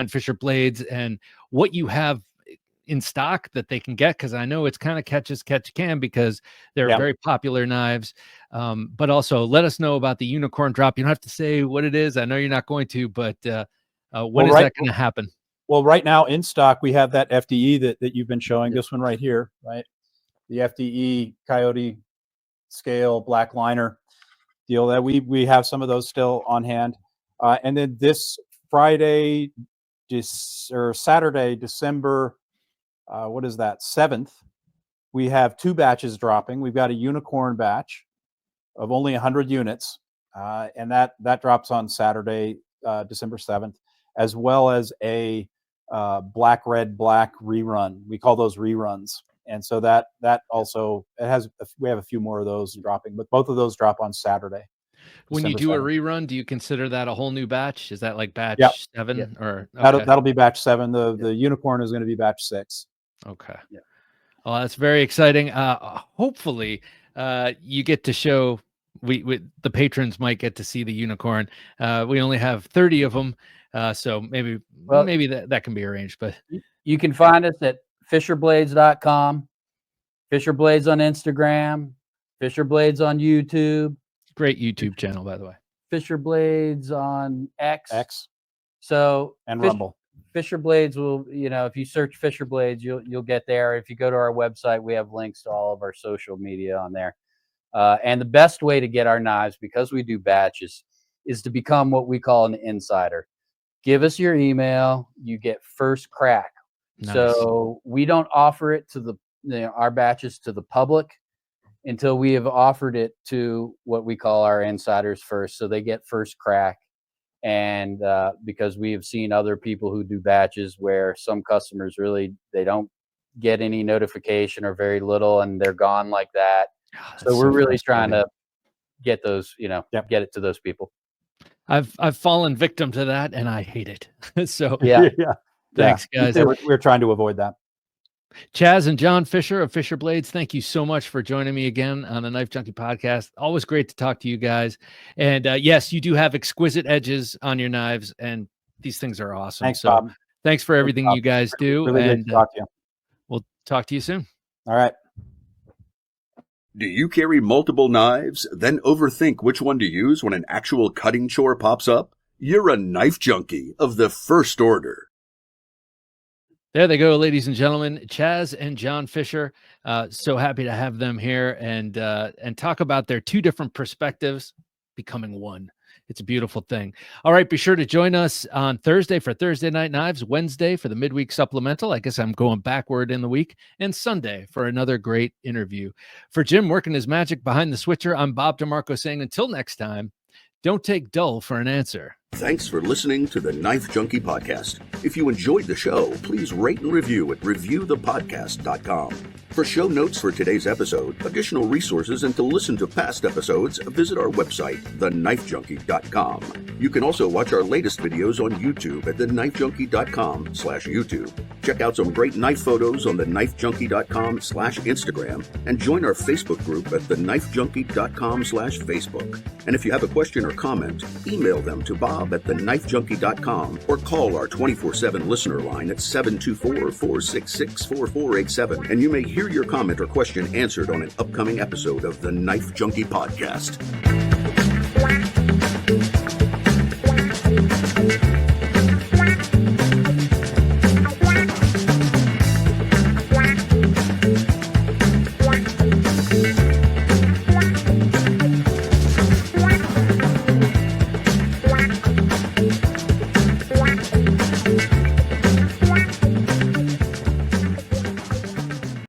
Fisher Blades and what you have in stock that they can get, because I know it's kind of catch as catch can, because they're very popular knives. But also let us know about the Unicorn drop. You don't have to say what it is. I know you're not going to, but when is that going to happen? Well, right now in stock, we have that FDE that you've been showing, this one right here, right? The FDE Coyote scale black liner deal, that we have some of those still on hand. And then this Friday or Saturday, December, 7th, we have 2 batches dropping. We've got a Unicorn batch of only 100 units, and that drops on Saturday, December 7th, as well as a black, red, black rerun. We call those reruns. And so that also, we have a few more of those dropping, but both of those drop on Saturday. When you December do 7th. a rerun, do you consider that a whole new batch? Is that like batch Yep. 7 Yep. or okay. That'll be batch 7. The unicorn is going to be batch 6. Okay. Yeah. Well, that's very exciting. Hopefully, you get to show. We the patrons might get to see the unicorn. We only have 30 of them, so maybe that can be arranged. But you can find us at fisherblades.com, Fisher Blades on Instagram, Fisher Blades on YouTube, great YouTube channel, by the way. Fisher Blades on X. So And Rumble. Fisher Blades will, if you search Fisher Blades, you'll get there. If you go to our website, we have links to all of our social media on there. And the best way to get our knives, because we do batches, is to become what we call an insider. Give us your email, you get first crack. Nice. So we don't offer it to our batches to the public until we have offered it to what we call our insiders first. So they get first crack. And because we have seen other people who do batches where some customers really, they don't get any notification or very little, and they're gone like that. So we're really trying to get those, get it to those people. I've fallen victim to that, and I hate it. So yeah. Thanks, guys. We're trying to avoid that. Chaz and John Fisher of Fisher Blades, thank you so much for joining me again on the Knife Junkie podcast. Always great to talk to you guys. And yes, you do have exquisite edges on your knives, and these things are awesome. Thanks, Bob. Thanks for everything you guys do. Really and great to talk to you. We'll talk to you soon. All right. Do you carry multiple knives, then overthink which one to use when an actual cutting chore pops up? You're a knife junkie of the first order. There they go, ladies and gentlemen, Chaz and John Fisher. So happy to have them here and talk about their two different perspectives becoming one. It's a beautiful thing. All right, be sure to join us on Thursday for Thursday Night Knives, Wednesday for the midweek supplemental. I guess I'm going backward in the week, and Sunday for another great interview. For Jim working his magic behind the switcher, I'm Bob DeMarco saying until next time, don't take dull for an answer. Thanks for listening to the Knife Junkie podcast. If you enjoyed the show, please rate and review at reviewthepodcast.com. For show notes for today's episode, additional resources, and to listen to past episodes, visit our website, TheKnifeJunkie.com. You can also watch our latest videos on YouTube at TheKnifeJunkie.com/YouTube. Check out some great knife photos on TheKnifeJunkie.com/Instagram, and join our Facebook group at TheKnifeJunkie.com/Facebook. And if you have a question or comment, email them to bob@TheKnifeJunkie.com or call our 24/7 listener line at 724-466-4487, and you may hear your comment or question answered on an upcoming episode of the Knife Junkie podcast.